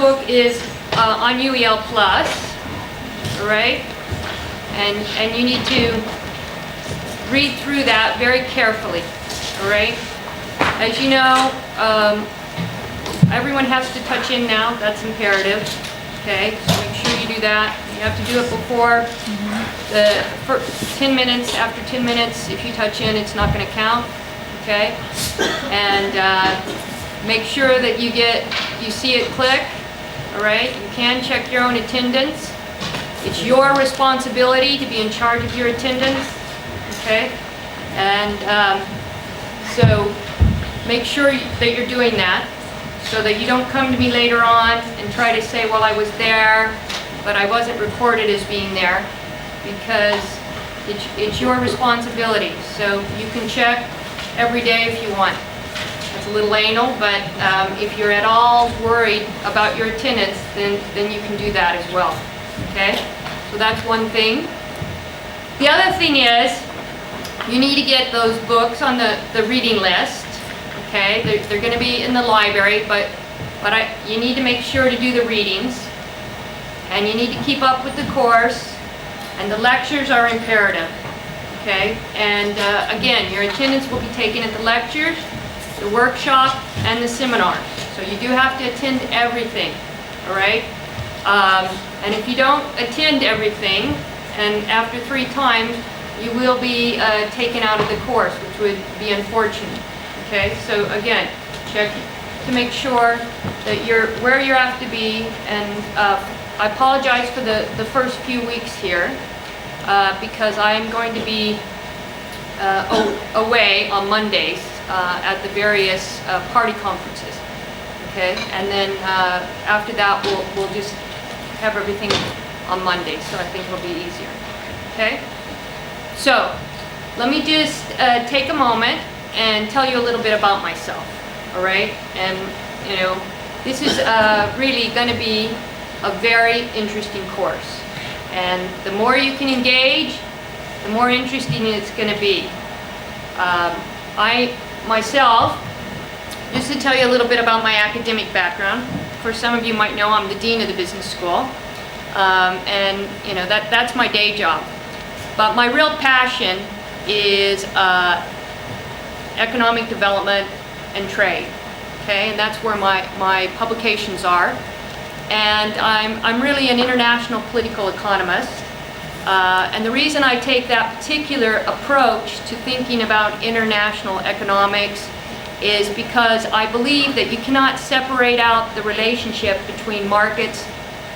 book is on UEL Plus, all right? And you need to read through that very carefully, all right? As you know, everyone has to touch in now. That's imperative, okay? So make sure you do that. You have to do it before the first 10 minutes. After 10 minutes, if you touch in, it's not going to count, okay? And make sure that you see it click, all right? You can check your own attendance. It's your responsibility to be in charge of your attendance, okay? And so make sure that you're doing that so that you don't come to me later on and try to say, well, I was there, but I wasn't recorded as being there, because it's your responsibility. So you can check every day if you want. It's a little anal, but if you're at all worried about your attendance, then you can do that as well. Okay? So that's one thing. The other thing is, you need to get those books on the reading list. Okay? They're going to be in the library, but you need to make sure to do the readings. And you need to keep up with the course. And the lectures are imperative. Okay? And again, your attendance will be taken at the lectures, the workshop, and the seminar. So you do have to attend everything. All right? And if you don't attend everything, and after 3 times, you will be taken out of the course, which would be unfortunate. Okay, so again, check to make sure that you're where you have to be. And I apologize for the first few weeks here, because I am going to be away on Mondays at the various party conferences. Okay, and then after that, we'll just have everything on Monday, so I think it'll be easier. Okay? So, let me just take a moment and tell you a little bit about myself. All right? And, you know, this is really going to be a very interesting course. And the more you can engage, the more interesting it's going to be. I, myself, just to tell you a little bit about my academic background, for some of you might know I'm the Dean of the Business School, and you know that's my day job. But my real passion is economic development and trade, okay, and that's where my publications are. And I'm really an international political economist, and the reason I take that particular approach to thinking about international economics is because I believe that you cannot separate out the relationship between markets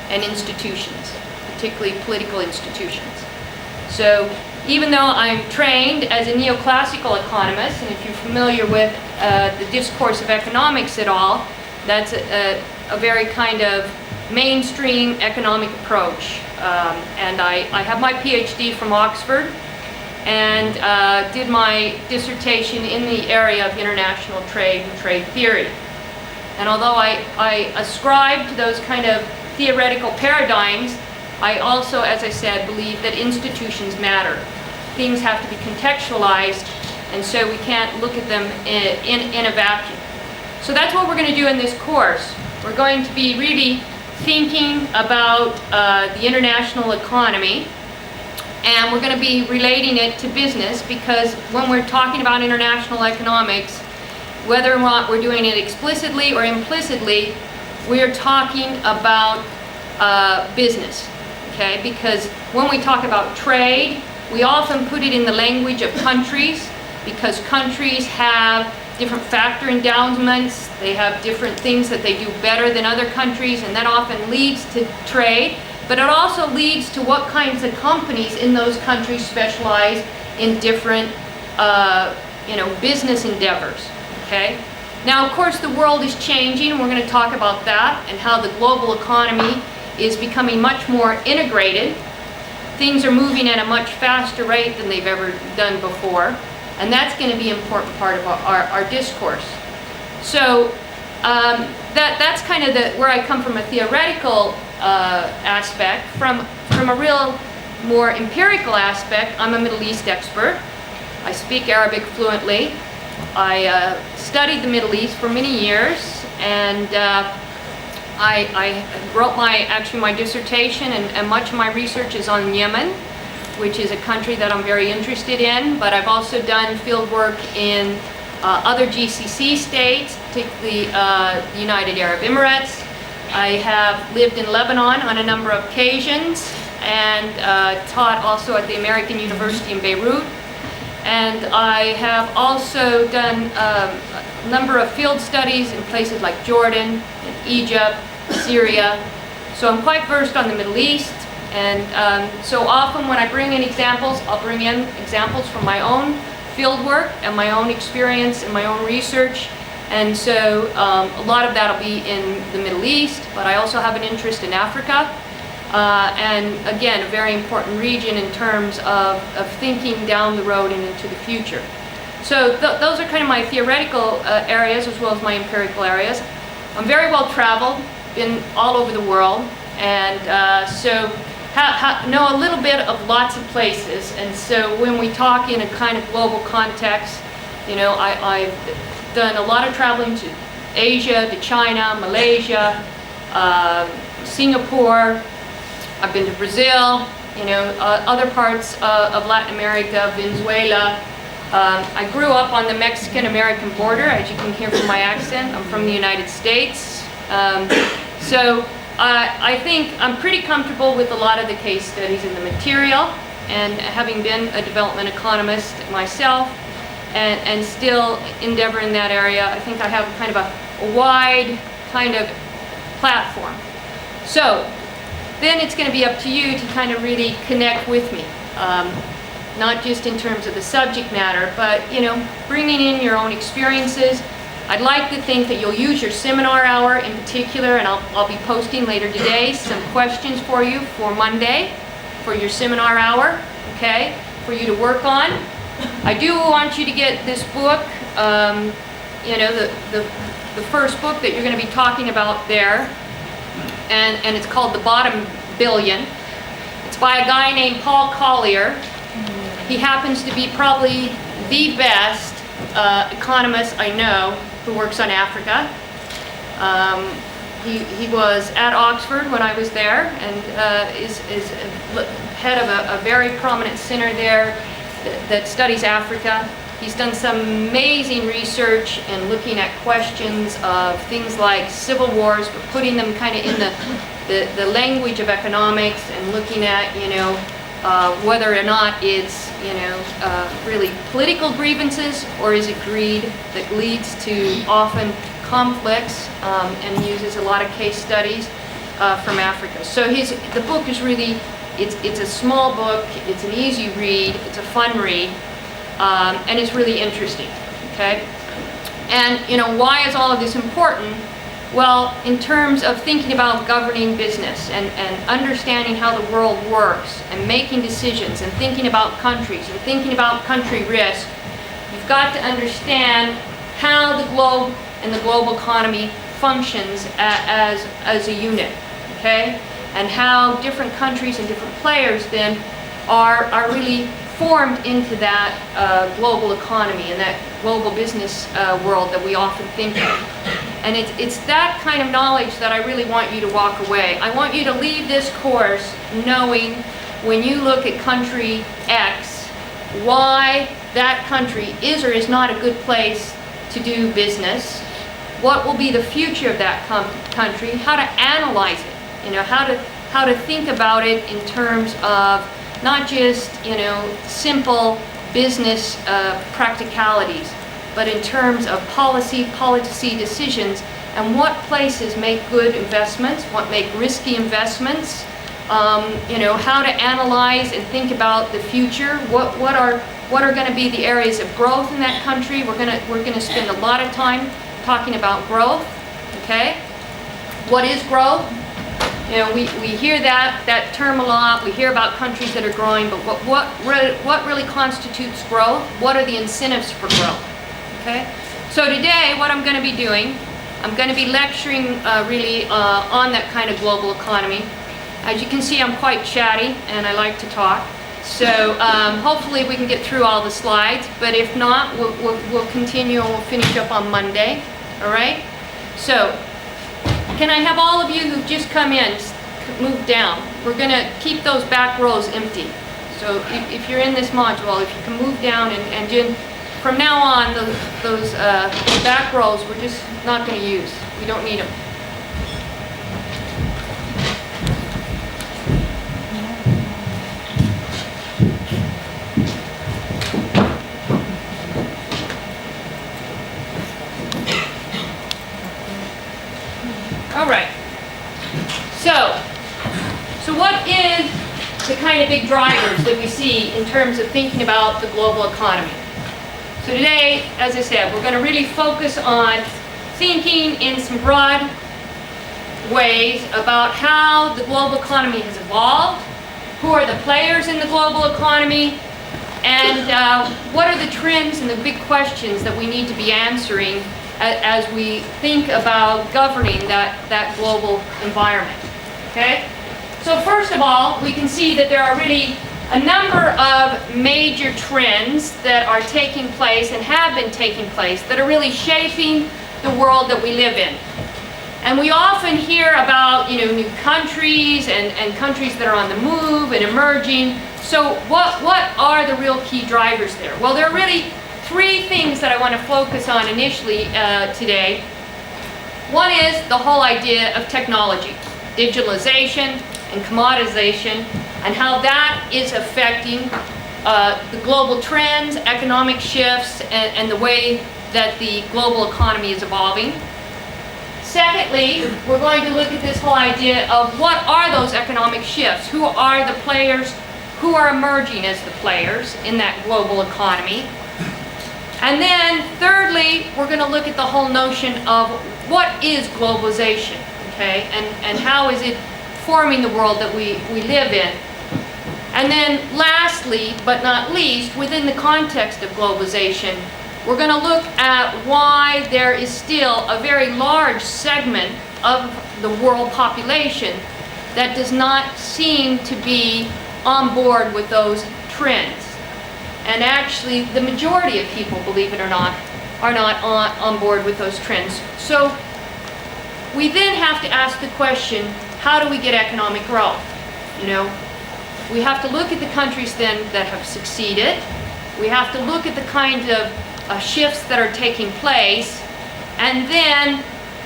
and institutions, particularly political institutions. So even though I'm trained as a neoclassical economist, and if you're familiar with the discourse of economics at all, that's a very kind of mainstream economic approach. And I have my PhD from Oxford, and did my dissertation in the area of international trade and trade theory. And although I ascribe to those kind of theoretical paradigms, I also, as I said, believe that institutions matter. Things have to be contextualized, and so we can't look at them in a vacuum. So that's what we're going to do in this course. We're going to be really thinking about the international economy, and we're going to be relating it to business, because when we're talking about international economics, whether or not we're doing it explicitly or implicitly, we're talking about business, okay? Because when we talk about trade, we often put it in the language of countries, because countries have different factor endowments, they have different things that they do better than other countries, and that often leads to trade. But it also leads to what kinds of companies in those countries specialize in different, business endeavors. Okay. Now, of course, the world is changing, and we're going to talk about that and how the global economy is becoming much more integrated. Things are moving at a much faster rate than they've ever done before, and that's going to be an important part of our discourse. So that's kind of where I come from, a theoretical aspect. From a real more empirical aspect, I'm a Middle East expert. I speak Arabic fluently. I studied the Middle East for many years, and I wrote my dissertation, and much of my research is on Yemen, which is a country that I'm very interested in, but I've also done field work in other GCC states, particularly the United Arab Emirates. I have lived in Lebanon on a number of occasions, and taught also at the American University in Beirut. And I have also done a number of field studies in places like Jordan, and Egypt, Syria. So I'm quite versed on the Middle East. And so often when I bring in examples, I'll bring in examples from my own field work and my own experience and my own research. And so a lot of that will be in the Middle East, but I also have an interest in Africa. And again, a very important region in terms of thinking down the road and into the future. So those are kind of my theoretical areas as well as my empirical areas. I'm very well traveled, been all over the world, and so know a little bit of lots of places. And so when we talk in a kind of global context, you know, I've done a lot of traveling to Asia, to China, Malaysia, Singapore. I've been to Brazil, you know, other parts of Latin America, Venezuela. I grew up on the Mexican-American border, as you can hear from my accent. I'm from the United States. So I think I'm pretty comfortable with a lot of the case studies in the material, and having been a development economist myself and still endeavor in that area, I think I have kind of a wide kind of platform. So then it's going to be up to you to kind of really connect with me, not just in terms of the subject matter, but, you know, bringing in your own experiences. I'd like to think that you'll use your seminar hour in particular, and I'll be posting later today some questions for you for Monday for your seminar hour, okay, for you to work on. I do want you to get this book, you know, the first book that you're going to be talking about there. And it's called The Bottom Billion. It's by a guy named Paul Collier. He happens to be probably the best economist I know who works on Africa. He was at Oxford when I was there, and is head of a very prominent center there that studies Africa. He's done some amazing research in looking at questions of things like civil wars, but putting them kind of in the language of economics, and looking at, you know, whether or not it's, you know, really political grievances, or is it greed that leads to often conflicts, and uses a lot of case studies from Africa. So the book is really, it's a small book, it's an easy read, it's a fun read. And it's really interesting, okay? And, you know, why is all of this important? Well, in terms of thinking about governing business and understanding how the world works and making decisions and thinking about countries and thinking about country risk, you've got to understand how the globe and the global economy functions as a unit, okay? And how different countries and different players then are really formed into that global economy and that global business world that we often think of. And it's that kind of knowledge that I really want you to walk away. I want you to leave this course knowing, when you look at country X, why that country is or is not a good place to do business, what will be the future of that country, how to analyze it, you know, how to think about it in terms of not just, you know, simple business practicalities, but in terms of policy decisions, and what places make good investments, what make risky investments, you know, how to analyze and think about the future, what are going to be the areas of growth in that country. We're going to spend a lot of time talking about growth, okay? What is growth? You know, we hear that term a lot. We hear about countries that are growing, but what really constitutes growth? What are the incentives for growth? Okay. So today, what I'm going to be doing, I'm going to be lecturing really on that kind of global economy. As you can see, I'm quite chatty, and I like to talk. So hopefully we can get through all the slides. But if not, we'll continue and we'll finish up on Monday. All right. So Can I have all of you who've just come in move down? We're going to keep those back rows empty. So if you're in this module, if you can move down and from now on, those back rows we're just not going to use. We don't need them. All right. So what is the kind of big drivers that we see in terms of thinking about the global economy? So today, as I said, we're going to really focus on thinking in some broad ways about how the global economy has evolved, who are the players in the global economy, and what are the trends and the big questions that we need to be answering as we think about governing that global environment. Okay? So first of all, we can see that there are really a number of major trends that are taking place and have been taking place that are really shaping the world that we live in. And we often hear about, new countries and countries that are on the move and emerging. So what are the real key drivers there? Well, there are really three things that I want to focus on initially today. One is the whole idea of technology, digitalization and commoditization, and how that is affecting the global trends, economic shifts, and the way that the global economy is evolving. Secondly, we're going to look at this whole idea of what are those economic shifts? Who are the players? Who are emerging as the players in that global economy? And then thirdly, we're going to look at the whole notion of what is globalization, okay? And how is it forming the world that we live in? And then lastly, but not least, within the context of globalization, we're going to look at why there is still a very large segment of the world population that does not seem to be on board with those trends. And actually, the majority of people, believe it or not, are not on board with those trends. So we then have to ask the question, how do we get economic growth? We have to look at the countries then that have succeeded. We have to look at the kind of shifts that are taking place, and then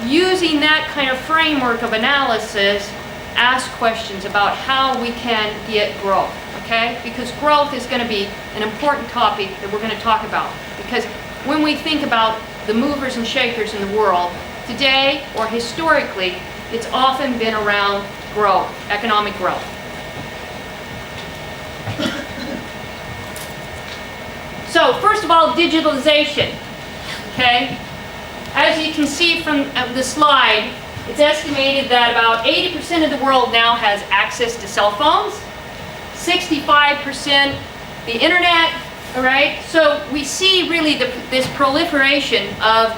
using that kind of framework of analysis, ask questions about how we can get growth, okay? Because growth is going to be an important topic that we're going to talk about. Because when we think about the movers and shakers in the world, today or historically, it's often been around growth, economic growth. So first of all, digitalization, okay? As you can see from the slide, it's estimated that about 80% of the world now has access to cell phones, 65% the internet, all right? So we see really this proliferation of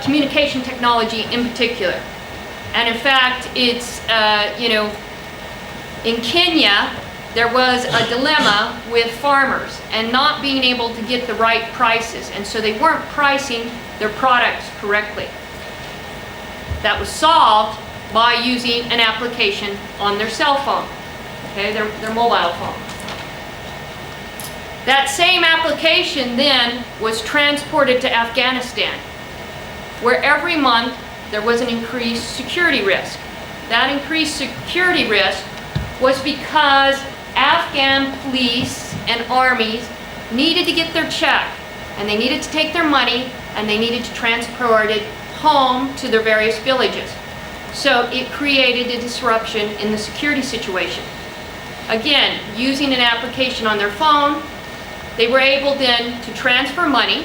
communication technology in particular. And in fact, it's, in Kenya, there was a dilemma with farmers and not being able to get the right prices. And so they weren't pricing their products correctly. That was solved by using an application on their cell phone, okay, their mobile phone. That same application then was transported to Afghanistan, where every month there was an increased security risk. That increased security risk was because Afghan police and armies needed to get their check, and they needed to take their money, and they needed to transport it home to their various villages. So it created a disruption in the security situation. Again, using an application on their phone, they were able then to transfer money,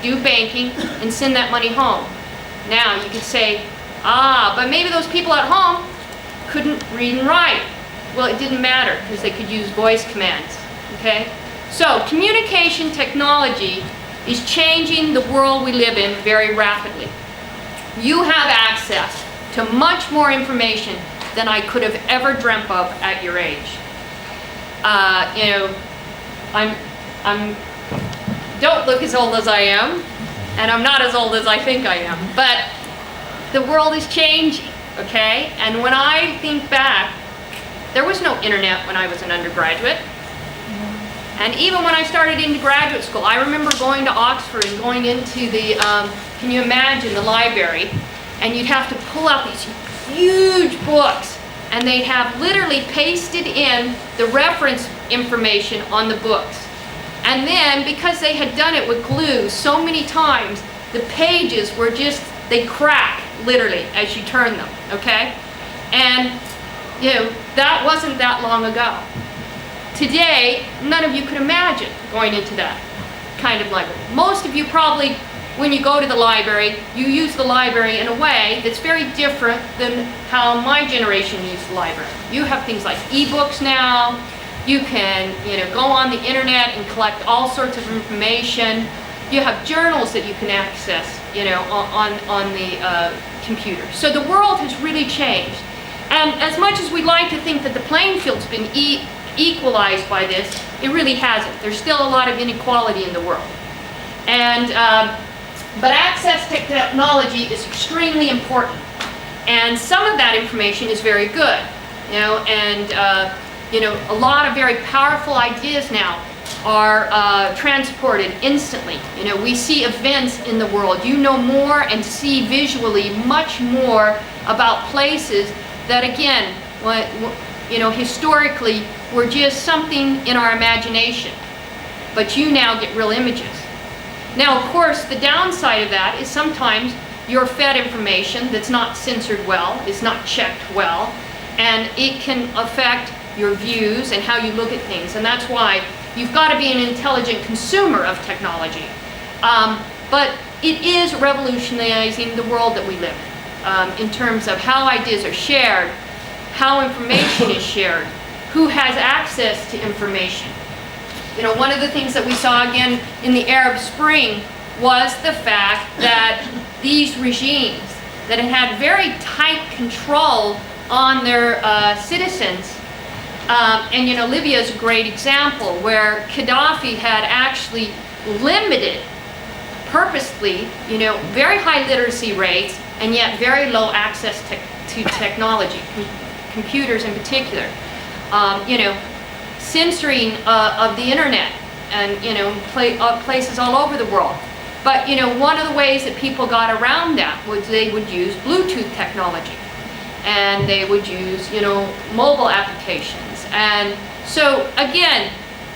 do banking, and send that money home. Now you could say, but maybe those people at home couldn't read and write. Well, it didn't matter because they could use voice commands, okay? So communication technology is changing the world we live in very rapidly. You have access to much more information than I could have ever dreamt of at your age. Don't look as old as I am, and I'm not as old as I think I am, but the world is changing, okay? And when I think back, there was no internet when I was an undergraduate. And even when I started into graduate school, I remember going to Oxford and going into the, can you imagine, the library, and you'd have to pull out these huge books, and they'd have literally pasted in the reference information on the books. And then, because they had done it with glue so many times, the pages were just, they crack, literally, as you turn them, okay? And, you know, that wasn't that long ago. Today, none of you could imagine going into that kind of library. Most of you probably, when you go to the library, you use the library in a way that's very different than how my generation used the library. You have things like e-books now. You can, you know, go on the internet and collect all sorts of information. You have journals that you can access, you know, on the computer. So the world has really changed. And as much as we'd like to think that the playing field's been equalized by this, it really hasn't. There's still a lot of inequality in the world. And, but access to technology is extremely important. And some of that information is very good, you know, and, you know, a lot of very powerful ideas now are transported instantly. You know, we see events in the world. You know more and see visually much more about places that, again, you know, historically were just something in our imagination. But you now get real images. Now, of course, the downside of that is sometimes you're fed information that's not censored well, is not checked well, and it can affect your views and how you look at things. And that's why you've got to be an intelligent consumer of technology. But it is revolutionizing the world that we live in terms of how ideas are shared, how information is shared, who has access to information. You know, one of the things that we saw again in the Arab Spring was the fact that these regimes that had very tight control on their citizens, and you know, Libya is a great example where Gaddafi had actually limited purposely, you know, very high literacy rates and yet very low access to technology, computers in particular. You know, censoring of the internet and, you know, places all over the world. But, you know, one of the ways that people got around that was they would use Bluetooth technology. And they would use, you know, mobile applications. And so, again,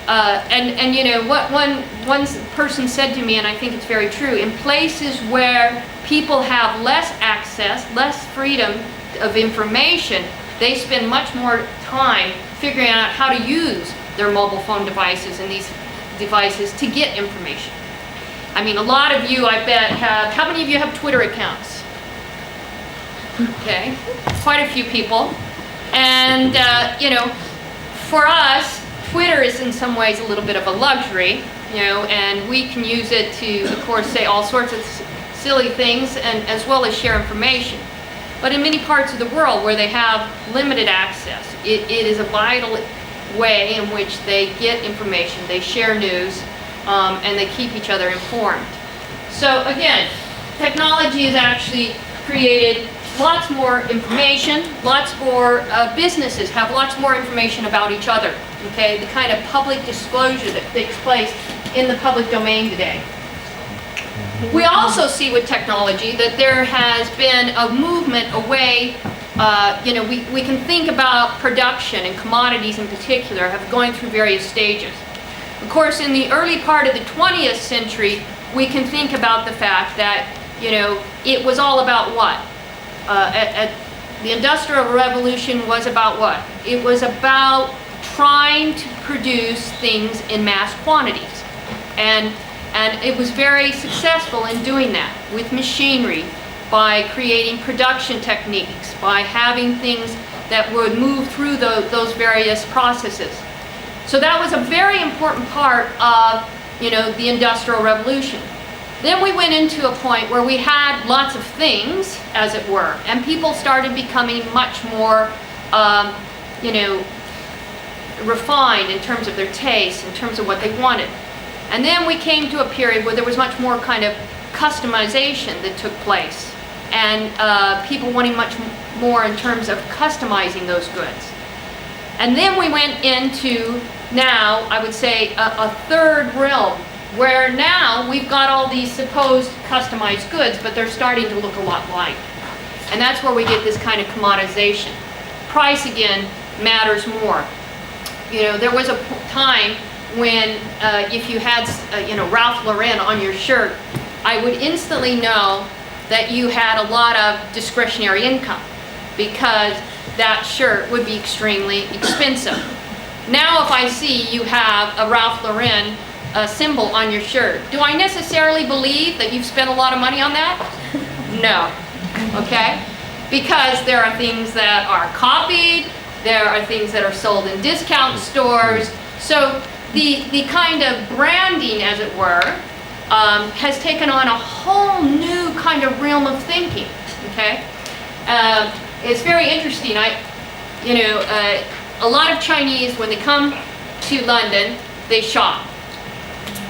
and you know, what one person said to me, and I think it's very true, in places where people have less access, less freedom of information, they spend much more time figuring out how to use their mobile phone devices and these devices to get information. I mean, a lot of you, I bet, have, how many of you have Twitter accounts? Okay, quite a few people. And, you know, for us, Twitter is in some ways a little bit of a luxury, you know, and we can use it to, of course, say all sorts of silly things and as well as share information. But in many parts of the world where they have limited access, it is a vital way in which they get information, they share news, and they keep each other informed. So again, technology has actually created lots more information, lots more businesses have lots more information about each other, okay? The kind of public disclosure that takes place in the public domain today. We also see with technology that there has been a movement away, you know, we can think about production and commodities in particular have going through various stages. Of course, in the early part of the 20th century, we can think about the fact that, you know, it was all about what? The Industrial Revolution was about what? It was about trying to produce things in mass quantities. And it was very successful in doing that with machinery, by creating production techniques, by having things that would move through those various processes. So that was a very important part of, you know, the Industrial Revolution. Then we went into a point where we had lots of things, as it were, and people started becoming much more, you know, refined in terms of their taste, in terms of what they wanted. And then we came to a period where there was much more kind of customization that took place. and people wanting much more in terms of customizing those goods. And then we went into now, I would say, a third realm, where now we've got all these supposed customized goods, but they're starting to look a lot like. And that's where we get this kind of commoditization. Price, again, matters more. You know, there was a time when if you had, you know, Ralph Lauren on your shirt, I would instantly know that you had a lot of discretionary income, because that shirt would be extremely expensive. Now if I see you have a Ralph Lauren symbol on your shirt, do I necessarily believe that you've spent a lot of money on that? No. Okay? Because there are things that are copied, there are things that are sold in discount stores. So the kind of branding, as it were, has taken on a whole new kind of realm of thinking. Okay? It's very interesting. A lot of Chinese, when they come to London, they shop.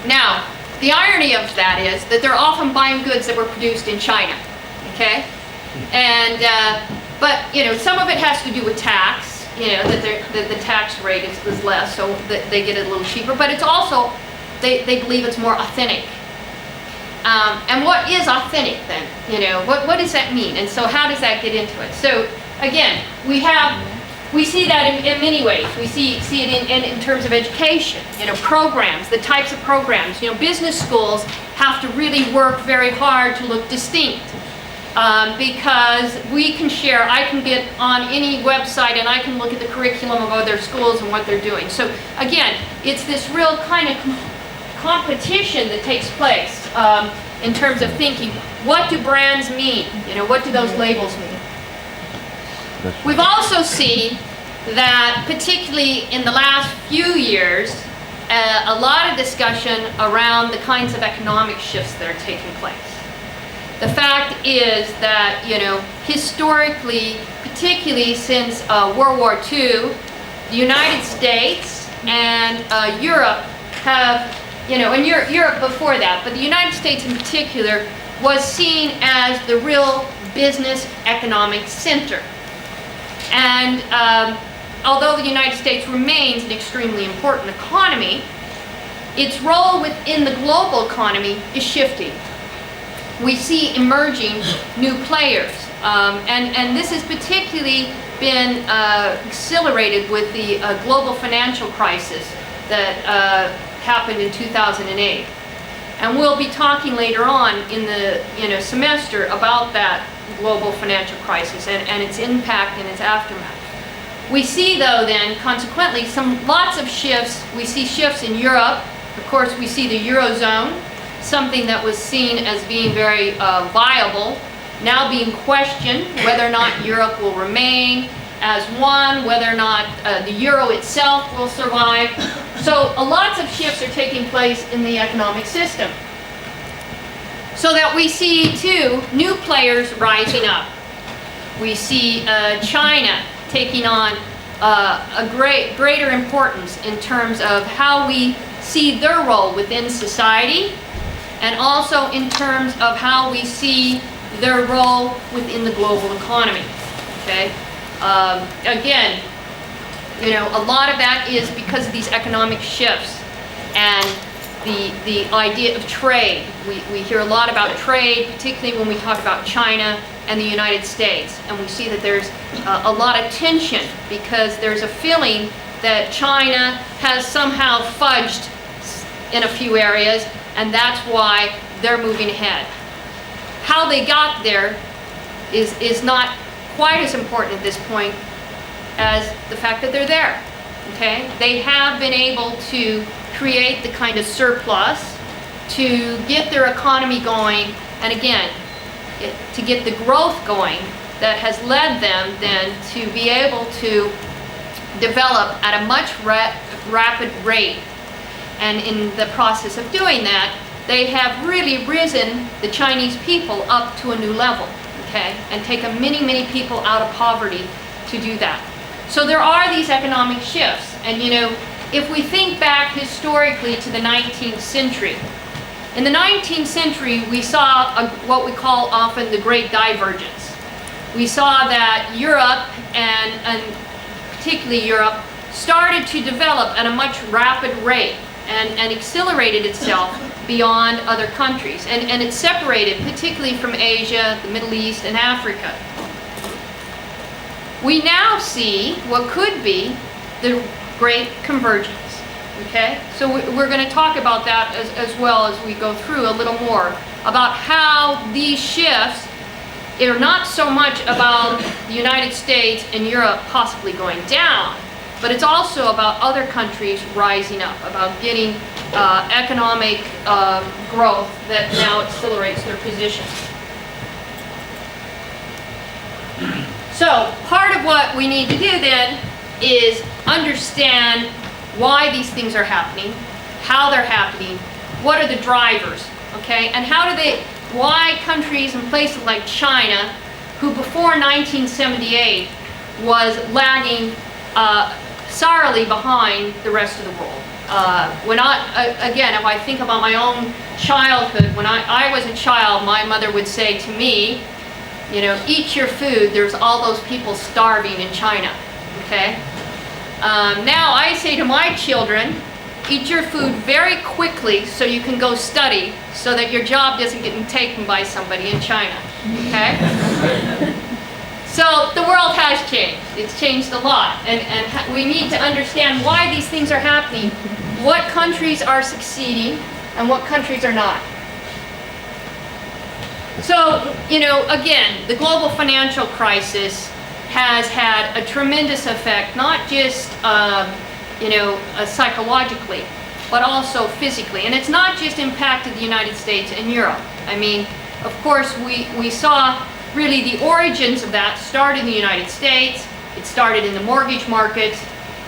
Now, the irony of that is that they're often buying goods that were produced in China. Okay? And but you know, some of it has to do with tax. You know, that the tax rate is less, so that they get it a little cheaper. But it's also they believe it's more authentic. And what is authentic then? You know, what does that mean? And so how does that get into it? So again, we see that in many ways. We see it in terms of education, you know, programs, the types of programs. You know, business schools have to really work very hard to look distinct. Because we can share, I can get on any website and I can look at the curriculum of other schools and what they're doing. So again, it's this real kind of competition that takes place in terms of thinking. What do brands mean? You know, what do those labels mean? We've also seen that, particularly in the last few years, a lot of discussion around the kinds of economic shifts that are taking place. The fact is that, you know, historically, particularly since World War II, the United States and Europe have, you know, and Europe before that, but the United States in particular was seen as the real business economic center. And although the United States remains an extremely important economy, its role within the global economy is shifting. We see emerging new players, and this has particularly been accelerated with the global financial crisis that happened in 2008. And we'll be talking later on in the semester about that global financial crisis and its impact and its aftermath. We see, though, then, consequently, lots of shifts. We see shifts in Europe. Of course, we see the Eurozone, something that was seen as being very viable, now being questioned whether or not Europe will remain as one, whether or not the euro itself will survive. So lots of shifts are taking place in the economic system. So that we see, too, new players rising up. We see China taking on a greater importance in terms of how we see their role within society, and also in terms of how we see their role within the global economy. Okay? Again, you know, a lot of that is because of these economic shifts and the idea of trade. We hear a lot about trade, particularly when we talk about China and the United States. And we see that there's a lot of tension because there's a feeling that China has somehow fudged in a few areas, and that's why they're moving ahead. How they got there is not quite as important at this point as the fact that they're there. Okay? They have been able to create the kind of surplus to get their economy going, and again, to get the growth going that has led them then to be able to develop at a much rapid rate. And in the process of doing that, they have really risen the Chinese people up to a new level, okay, and taken many, many people out of poverty to do that. So there are these economic shifts, and you know, if we think back historically to the 19th century, In the 19th century, we saw what we call often the Great Divergence. We saw that Europe, and particularly Europe, started to develop at a much rapid rate and accelerated itself beyond other countries. And it separated particularly from Asia, the Middle East, and Africa. We now see what could be the Great Convergence. Okay, so we're going to talk about that as well as we go through a little more about how these shifts are not so much about the United States and Europe possibly going down, but it's also about other countries rising up, about getting economic growth that now accelerates their position. So part of what we need to do then is understand why these things are happening, how they're happening, what are the drivers, okay, and why countries and places like China, who before 1978 was lagging sorely behind the rest of the world. Again, if I think about my own childhood, when I was a child, my mother would say to me, you know, eat your food, there's all those people starving in China, okay? Now I say to my children, eat your food very quickly so you can go study so that your job doesn't get taken by somebody in China, okay? So the world has changed. It's changed a lot, and we need to understand why these things are happening, what countries are succeeding and what countries are not. So, you know, again, the global financial crisis has had a tremendous effect, not just psychologically, but also physically. And it's not just impacted the United States and Europe. I mean, of course, we saw really the origins of that started in the United States. It started in the mortgage markets.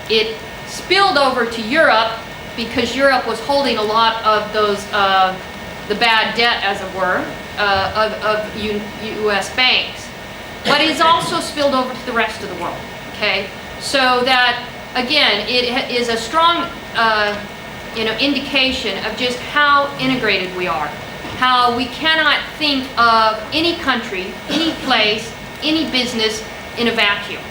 It spilled over to Europe because Europe was holding a lot of those, the bad debt, as it were, of U.S. banks. But it's also spilled over to the rest of the world, okay? So that, again, it is a strong indication of just how integrated we are, how we cannot think of any country, any place, any business in a vacuum.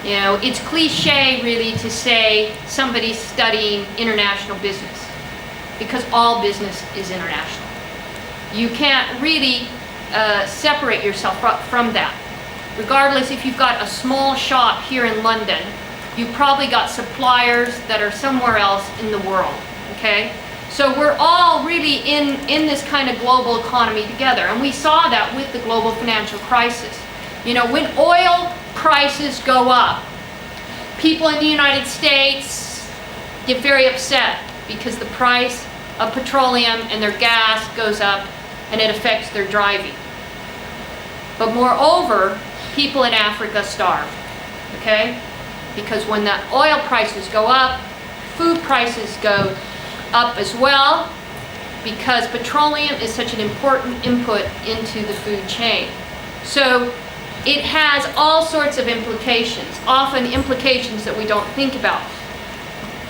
You know, it's cliche really to say somebody's studying international business, because all business is international. You can't really separate yourself from that. Regardless if you've got a small shop here in London, you've probably got suppliers that are somewhere else in the world, okay? So we're all really in this kind of global economy together, and we saw that with the global financial crisis. You know, when oil prices go up, people in the United States get very upset because the price of petroleum and their gas goes up and it affects their driving. But moreover, people in Africa starve, okay? Because when the oil prices go up, food prices go up as well, because petroleum is such an important input into the food chain. So it has all sorts of implications, often implications that we don't think about.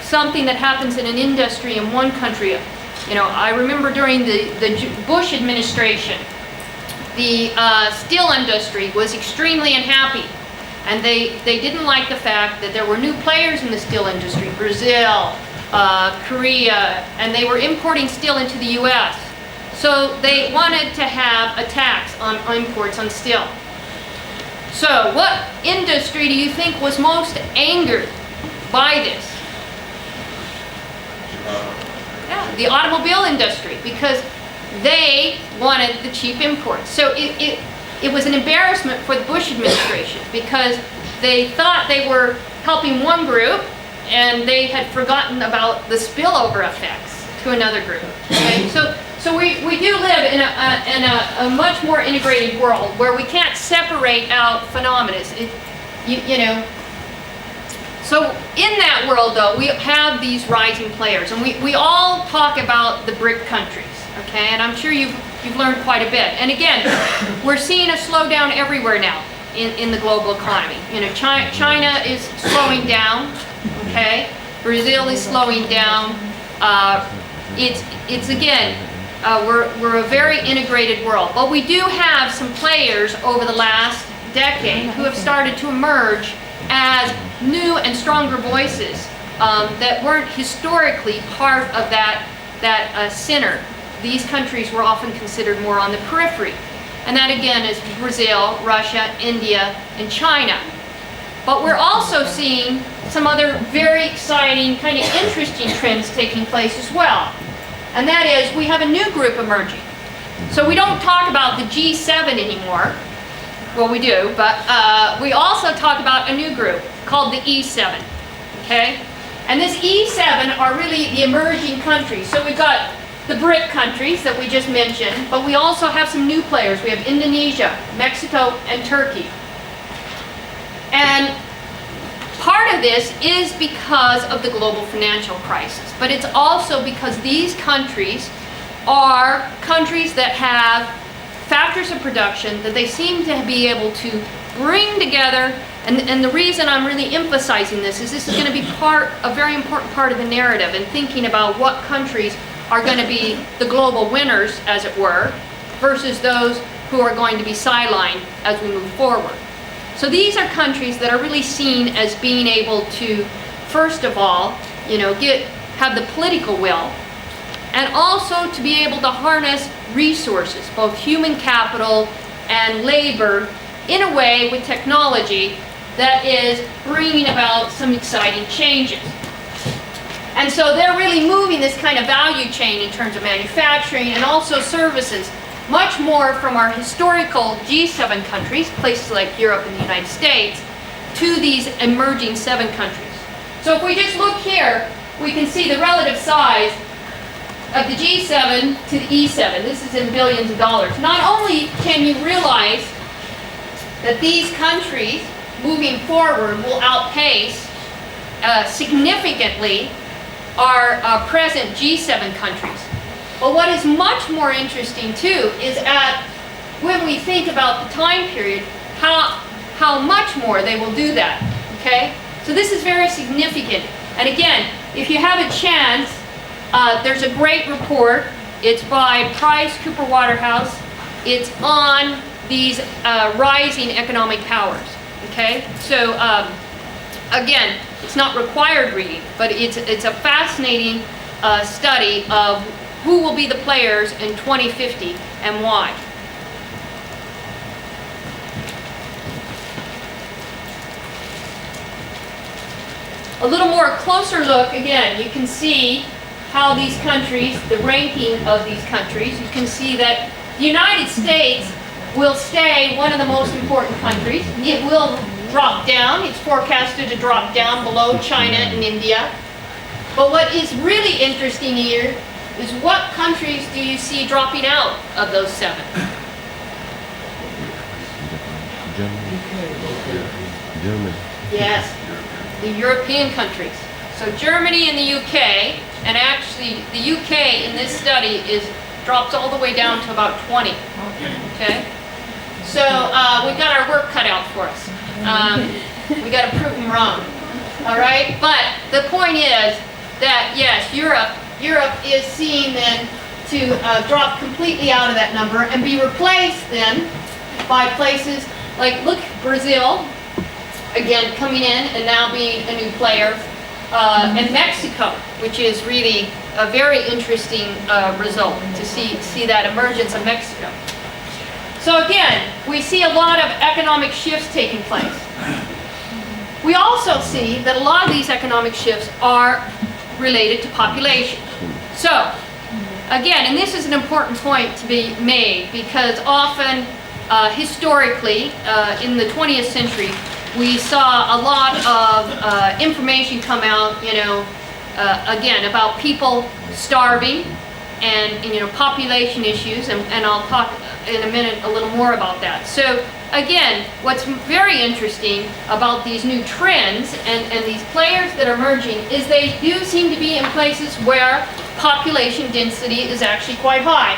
Something that happens in an industry in one country, you know, I remember during the Bush administration, the steel industry was extremely unhappy, and they didn't like the fact that there were new players in the steel industry, Brazil, Korea, and they were importing steel into the US. So they wanted to have a tax on imports on steel. So what industry do you think was most angered by this? Yeah, the automobile industry, because they wanted the cheap imports. So it was an embarrassment for the Bush administration, because they thought they were helping one group and they had forgotten about the spillover effects to another group. Okay? So we do live in a much more integrated world where we can't separate out phenomena. You know. So in that world, though, we have these rising players, and we all talk about the BRIC countries. Okay, and I'm sure you've learned quite a bit. And again, we're seeing a slowdown everywhere now in the global economy. You know, China is slowing down. Okay, Brazil is slowing down. It's again we're a very integrated world. But we do have some players over the last decade who have started to emerge as new and stronger voices that weren't historically part of that center. These countries were often considered more on the periphery. And that again is Brazil, Russia, India, and China. But we're also seeing some other very exciting, kind of interesting trends taking place as well. And that is, we have a new group emerging. So we don't talk about the G7 anymore. Well, we do, but we also talk about a new group called the E7, okay? And this E7 are really the emerging countries. So we've got the BRIC countries that we just mentioned, but we also have some new players. We have Indonesia, Mexico, and Turkey. And part of this is because of the global financial crisis, but it's also because these countries are countries that have factors of production that they seem to be able to bring together. And the reason I'm really emphasizing this is going to be a very important part of the narrative in thinking about what countries are going to be the global winners, as it were, versus those who are going to be sidelined as we move forward. So these are countries that are really seen as being able to, first of all, have the political will, and also to be able to harness resources, both human capital and labor, in a way with technology that is bringing about some exciting changes. And so they're really moving this kind of value chain in terms of manufacturing and also services, much more from our historical G7 countries, places like Europe and the United States, to these emerging 7 countries. So if we just look here, we can see the relative size of the G7 to the E7. This is in billions of dollars. Not only can you realize that these countries moving forward will outpace significantly our present G7 countries, but what is much more interesting too is when we think about the time period, how much more they will do that, okay? So this is very significant. And again, if you have a chance, there's a great report. It's by Price Cooper Waterhouse. It's on these rising economic powers, okay? So again, it's not required reading, but it's a fascinating study of who will be the players in 2050 and why. A little more closer look, again, you can see how these countries, the ranking of these countries, you can see that the United States will stay one of the most important countries. It will drop down. It's forecasted to drop down below China and India. But what is really interesting here is what countries do you see dropping out of those 7? Germany. Yes, the European countries. So Germany and the UK, and actually the UK in this study drops all the way down to about 20. Okay? So we've got our work cut out for us. We got to prove them wrong. All right? But the point is that, yes, Europe is seen then to drop completely out of that number and be replaced then by places like, look, Brazil, again, coming in and now being a new player, and Mexico, which is really a very interesting result to see that emergence of Mexico. So again, we see a lot of economic shifts taking place. We also see that a lot of these economic shifts are related to population. So, again, and this is an important point to be made because often, historically, in the 20th century, we saw a lot of information come out, again, about people starving and population issues, and I'll talk in a minute a little more about that. So again, what's very interesting about these new trends and these players that are emerging is they do seem to be in places where population density is actually quite high.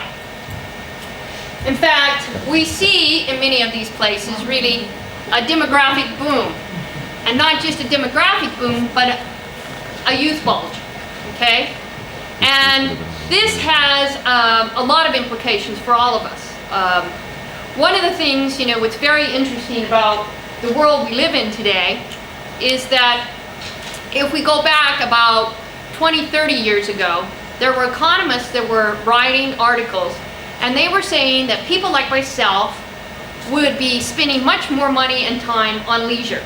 In fact, we see in many of these places really a demographic boom, and not just a demographic boom, but a youth bulge, okay? And this has a lot of implications for all of us. One of the things, what's very interesting about the world we live in today is that if we go back about 20, 30 years ago, there were economists that were writing articles, and they were saying that people like myself would be spending much more money and time on leisure,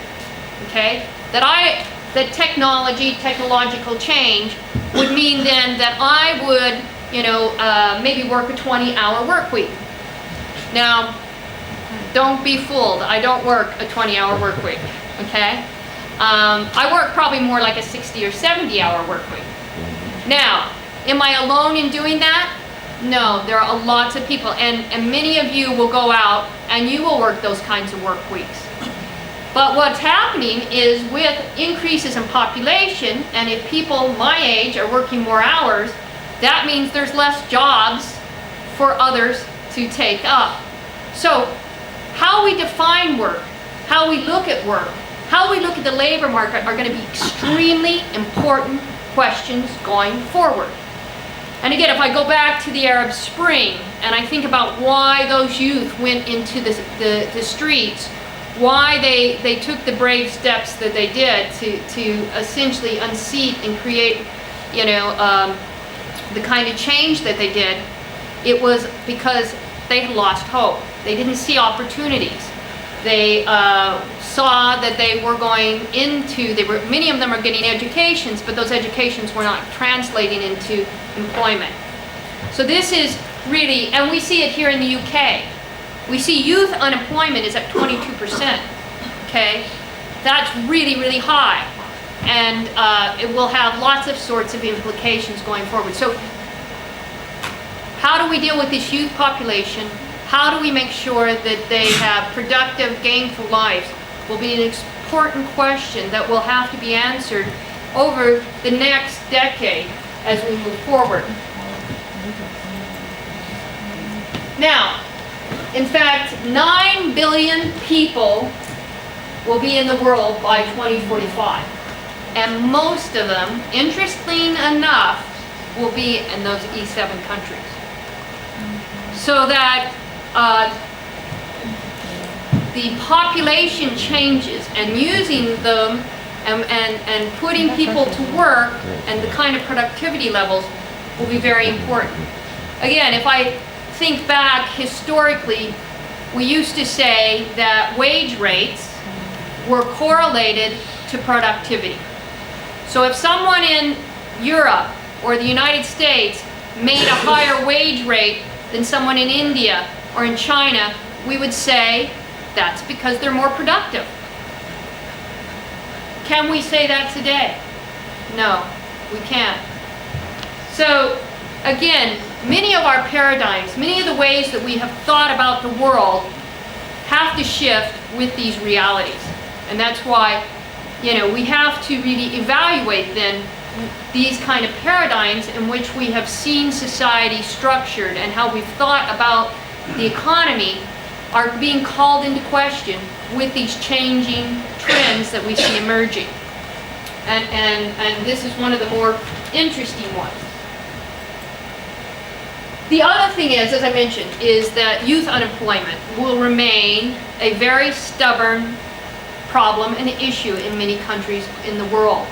okay? That technological change would mean then that I would, maybe work a 20-hour work week. Now, don't be fooled. I don't work a 20-hour work week, okay? I work probably more like a 60 or 70-hour work week. Now, am I alone in doing that? No, there are lots of people, and many of you will go out and you will work those kinds of work weeks. But what's happening is with increases in population, and if people my age are working more hours, that means there's less jobs for others to take up. So how we define work, how we look at work, how we look at the labor market are going to be extremely important questions going forward. And again, if I go back to the Arab Spring and I think about why those youth went into the streets, why they took the brave steps that they did to essentially unseat and create, the kind of change that they did, it was because they had lost hope. They didn't see opportunities. They saw that they were going into, many of them are getting educations, but those educations were not translating into employment. So this is really, and we see it here in the UK. We see youth unemployment is at 22%, okay? That's really, really high. And it will have lots of sorts of implications going forward. So how do we deal with this youth population? How do we make sure that they have productive, gainful lives will be an important question that will have to be answered over the next decade as we move forward. Now, in fact, 9 billion people will be in the world by 2045. And most of them, interestingly enough, will be in those E7 countries. So that the population changes, and using them and putting people to work and the kind of productivity levels will be very important. Again, if I think back historically, we used to say that wage rates were correlated to productivity. So if someone in Europe or the United States made a higher wage rate than someone in India or in China, we would say that's because they're more productive. Can we say that today? No, we can't. So again, many of our paradigms, many of the ways that we have thought about the world have to shift with these realities. And that's why, we have to really evaluate then these kind of paradigms in which we have seen society structured and how we've thought about the economy are being called into question with these changing trends that we see emerging. And this is one of the more interesting ones. The other thing is, as I mentioned, is that youth unemployment will remain a very stubborn problem and issue in many countries in the world.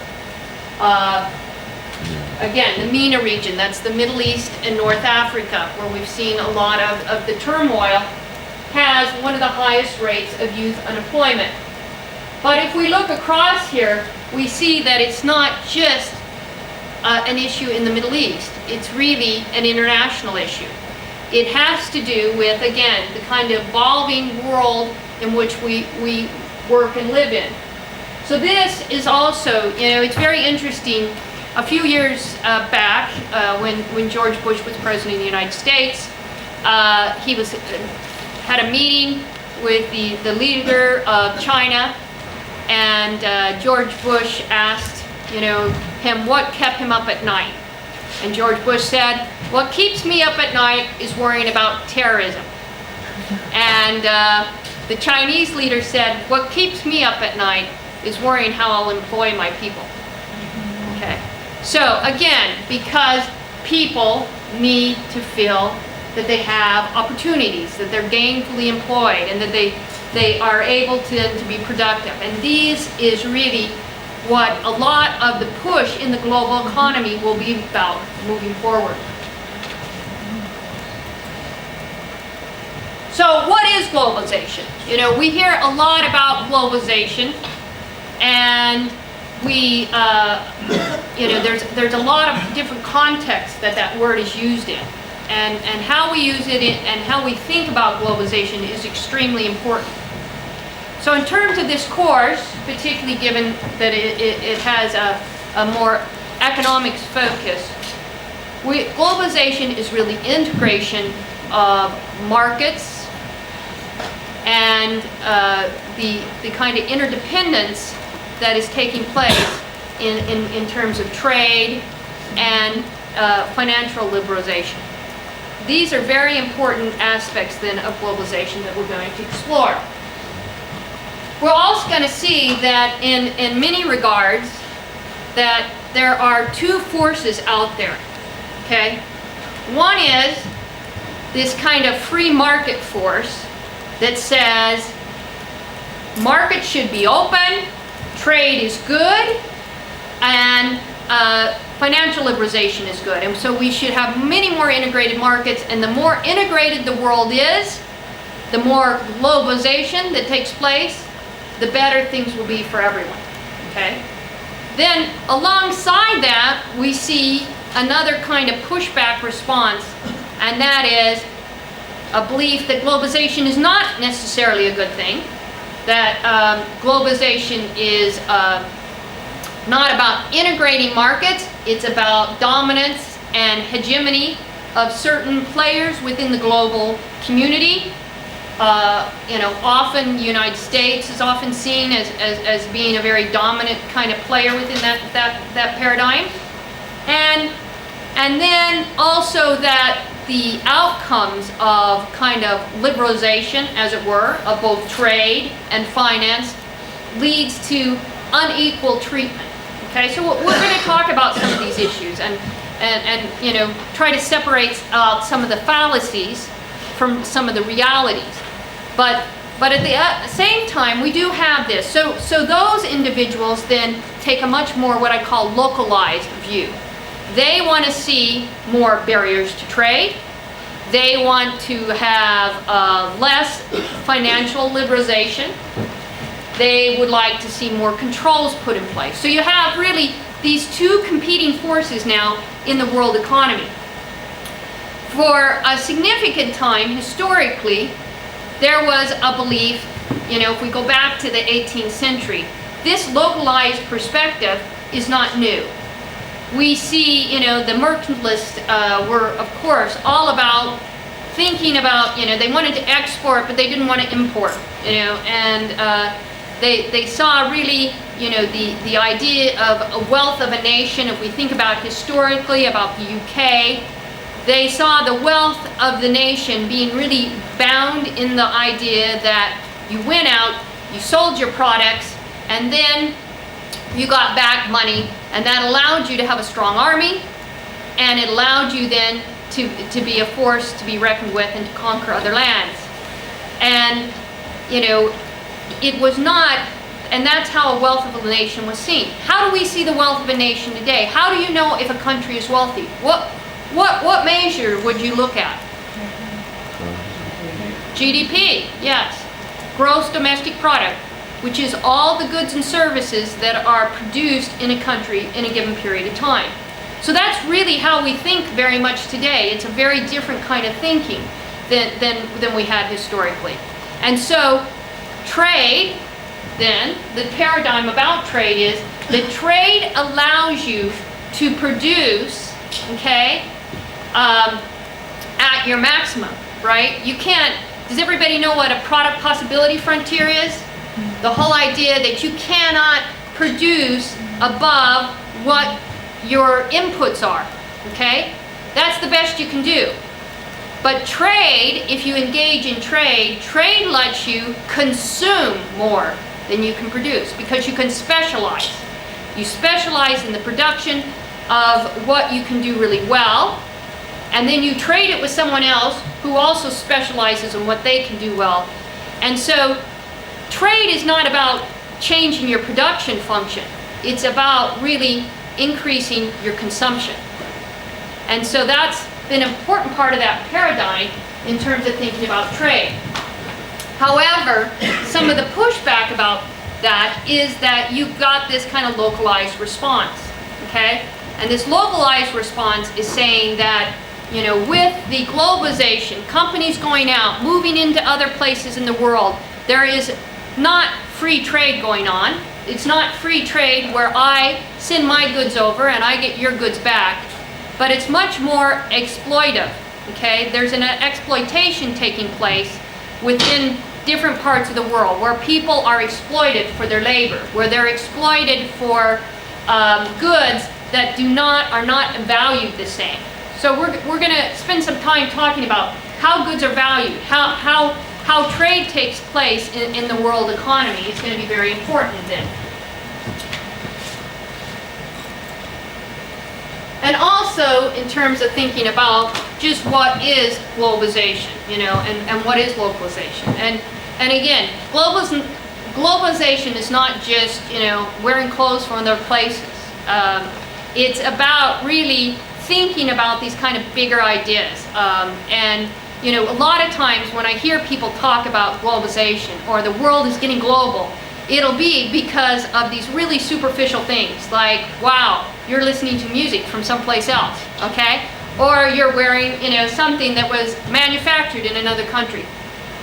Again, the MENA region, that's the Middle East and North Africa, where we've seen a lot of the turmoil, has one of the highest rates of youth unemployment. But if we look across here, we see that it's not just an issue in the Middle East. It's really an international issue. It has to do with, again, the kind of evolving world in which we work and live in. So this is also, it's very interesting. A few years back, when George Bush was president of the United States, he had a meeting with the leader of China, and George Bush asked, him what kept him up at night. And George Bush said, what keeps me up at night is worrying about terrorism. And the Chinese leader said, what keeps me up at night is worrying how I'll employ my people. Okay. So again, because people need to feel that they have opportunities, that they're gainfully employed, and that they are able to be productive. And this is really what a lot of the push in the global economy will be about moving forward. So what is globalization? You know, we hear a lot about globalization, and we, you know, there's a lot of different contexts that word is used in. And how we use it and how we think about globalization is extremely important. So in terms of this course, particularly given that it has a more economics focus, globalization is really integration of markets and the kind of interdependence that is taking place in terms of trade and financial liberalization. These are very important aspects then of globalization that we're going to explore. We're also going to see that in many regards that there are two forces out there, okay? One is this kind of free market force that says markets should be open, trade is good, and financial liberalization is good. And so we should have many more integrated markets, and the more integrated the world is, the more globalization that takes place, the better things will be for everyone, okay? Then alongside that, we see another kind of pushback response, and that is a belief that globalization is not necessarily a good thing, that globalization is not about integrating markets, it's about dominance and hegemony of certain players within the global community. You know, often the United States is often seen as being a very dominant kind of player within that paradigm. And then also that the outcomes of kind of liberalization, as it were, of both trade and finance leads to unequal treatment. Okay, so we're going to talk about some of these issues and you know, try to separate out some of the fallacies from some of the realities. But at the same time, we do have this. So those individuals then take a much more what I call localized view. They want to see more barriers to trade. They want to have less financial liberalization. They would like to see more controls put in place. So you have really these two competing forces now in the world economy. For a significant time, historically, there was a belief, you know, if we go back to the 18th century, this localized perspective is not new. We see, you know, the mercantilists were, of course, all about thinking about, you know, they wanted to export, but they didn't want to import, you know, and they saw really, you know, the idea of a wealth of a nation. If we think about historically about the UK, they saw the wealth of the nation being really bound in the idea that you went out, you sold your products, and then you got back money, and that allowed you to have a strong army, and it allowed you then to be a force to be reckoned with and to conquer other lands. And, you know, it was not, and that's how a wealth of a nation was seen. How do we see the wealth of a nation today? How do you know if a country is wealthy? What measure would you look at? GDP, yes. Gross domestic product, which is all the goods and services that are produced in a country in a given period of time. So that's really how we think very much today. It's a very different kind of thinking than we had historically. And so trade, then, the paradigm about trade is that trade allows you to produce, okay, at your maximum, right? You can't, does everybody know what a product possibility frontier is? The whole idea that you cannot produce above what your inputs are, okay? That's the best you can do. But trade, if you engage in trade, trade lets you consume more than you can produce because you can specialize. You specialize in the production of what you can do really well, and then you trade it with someone else who also specializes in what they can do well. And so trade is not about changing your production function. It's about really increasing your consumption. And so that's been an important part of that paradigm in terms of thinking about trade. However, some of the pushback about that is that you've got this kind of localized response, okay? And this localized response is saying that, you know, with the globalization, companies going out, moving into other places in the world, there is not free trade going on. It's not free trade where I send my goods over and I get your goods back, but it's much more exploitive, okay? There's an exploitation taking place within different parts of the world where people are exploited for their labor, where they're exploited for goods that are not valued the same. So we're going to spend some time talking about how goods are valued, how trade takes place in the world economy. It's going to be very important then. And also in terms of thinking about just what is globalization, you know, and what is localization. And again, globalization is not just, you know, wearing clothes from other places. It's about really thinking about these kind of bigger ideas. And, you know, a lot of times when I hear people talk about globalization or the world is getting global, it'll be because of these really superficial things like, wow, you're listening to music from someplace else, okay? Or you're wearing, you know, something that was manufactured in another country.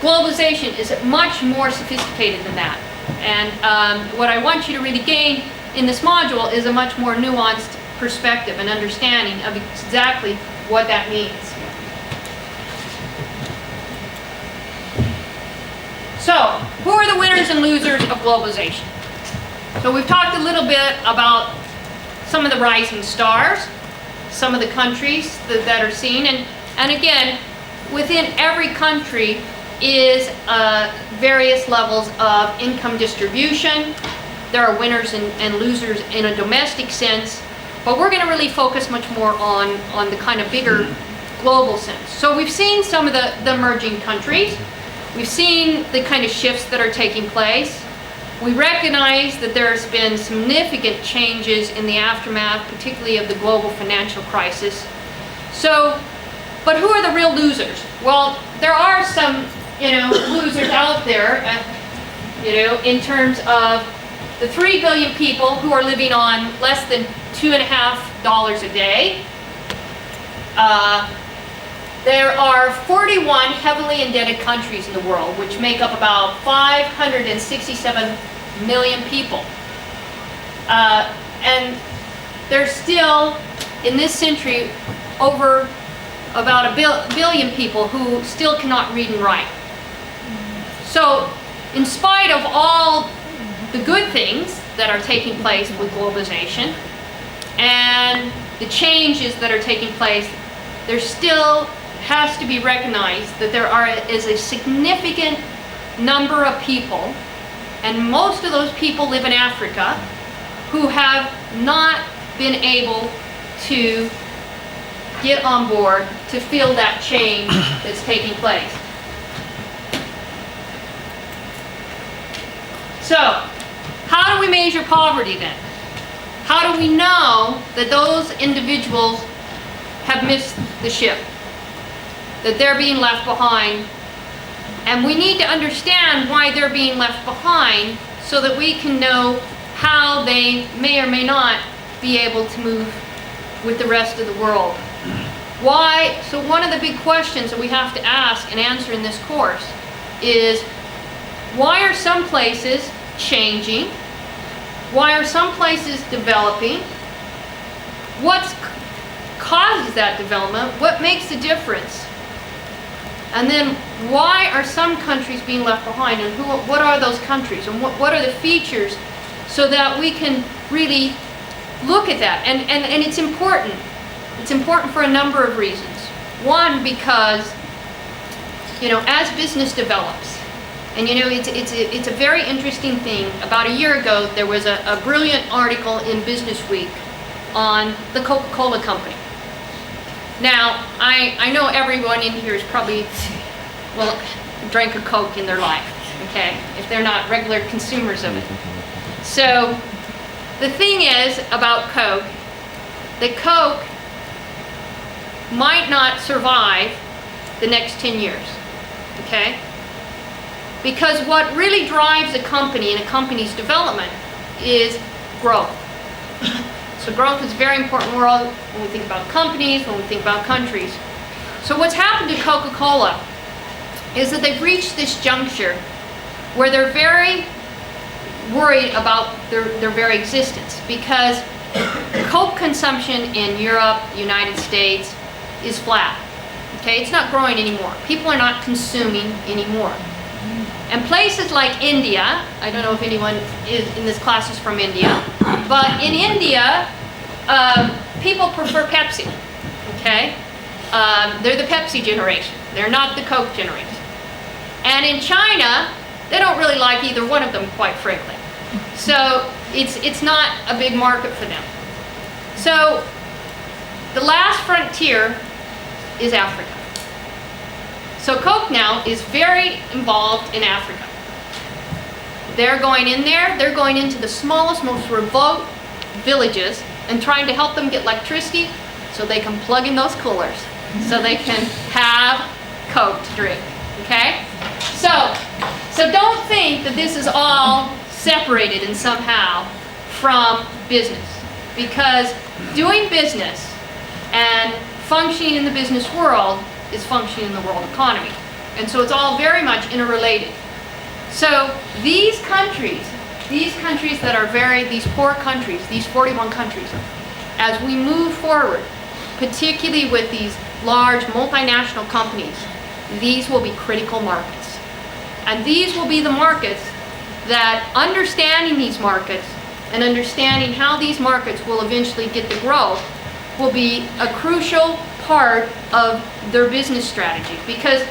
Globalization is much more sophisticated than that. And what I want you to really gain in this module is a much more nuanced perspective and understanding of exactly what that means. So, who are the winners and losers of globalization? So we've talked a little bit about some of the rising stars, some of the countries that are seen, and again, within every country is various levels of income distribution. There are winners and losers in a domestic sense, but we're going to really focus much more on the kind of bigger global sense. So we've seen some of the emerging countries. We've seen the kind of shifts that are taking place. We recognize that there's been significant changes in the aftermath, particularly of the global financial crisis. So, but who are the real losers? Well, there are some, you know, losers out there, you know, in terms of the 3 billion people who are living on less than $2.50 a day. There are 41 heavily indebted countries in the world, which make up about 567 million people. And there's still, in this century, over about a billion people who still cannot read and write. So, in spite of all the good things that are taking place with globalization and the changes that are taking place, there still has to be recognized that there is a significant number of people, and most of those people live in Africa, who have not been able to get on board to feel that change that's taking place. So, how do we measure poverty then? How do we know that those individuals have missed the ship, that they're being left behind? And we need to understand why they're being left behind so that we can know how they may or may not be able to move with the rest of the world. Why? So one of the big questions that we have to ask and answer in this course is, why are some places changing? Why are some places developing? What causes that development? What makes the difference? And then why are some countries being left behind, and what are those countries, and what are the features, so that we can really look at that. And it's important. It's important for a number of reasons. One, because, you know, as business develops, and you know, it's a very interesting thing. About a year ago, there was a brilliant article in Business Week on the Coca-Cola company. Now, I know everyone in here is probably, well, drank a Coke in their life, okay, if they're not regular consumers of it. So, the thing is about Coke, that Coke might not survive the next 10 years, okay? Because what really drives a company and a company's development is growth. So growth is very important when we think about companies, when we think about countries. So what's happened to Coca-Cola is that they've reached this juncture where they're very worried about their very existence, because Coke consumption in Europe, the United States, is flat. Okay, it's not growing anymore. People are not consuming anymore. And places like India, I don't know if anyone in this class is from India, but in India, people prefer Pepsi, okay? They're the Pepsi generation. They're not the Coke generation. And in China, they don't really like either one of them, quite frankly. So it's not a big market for them. So the last frontier is Africa. So Coke now is very involved in Africa. They're going in there, they're going into the smallest, most remote villages and trying to help them get electricity so they can plug in those coolers, so they can have Coke to drink, okay? So don't think that this is all separated in somehow from business, because doing business and functioning in the business world is functioning in the world economy. And so it's all very much interrelated. So these countries that are these poor countries, these 41 countries, as we move forward, particularly with these large multinational companies, these will be critical markets. And these will be the markets that, understanding these markets and understanding how these markets will eventually get the growth, will be a crucial part of their business strategy. Because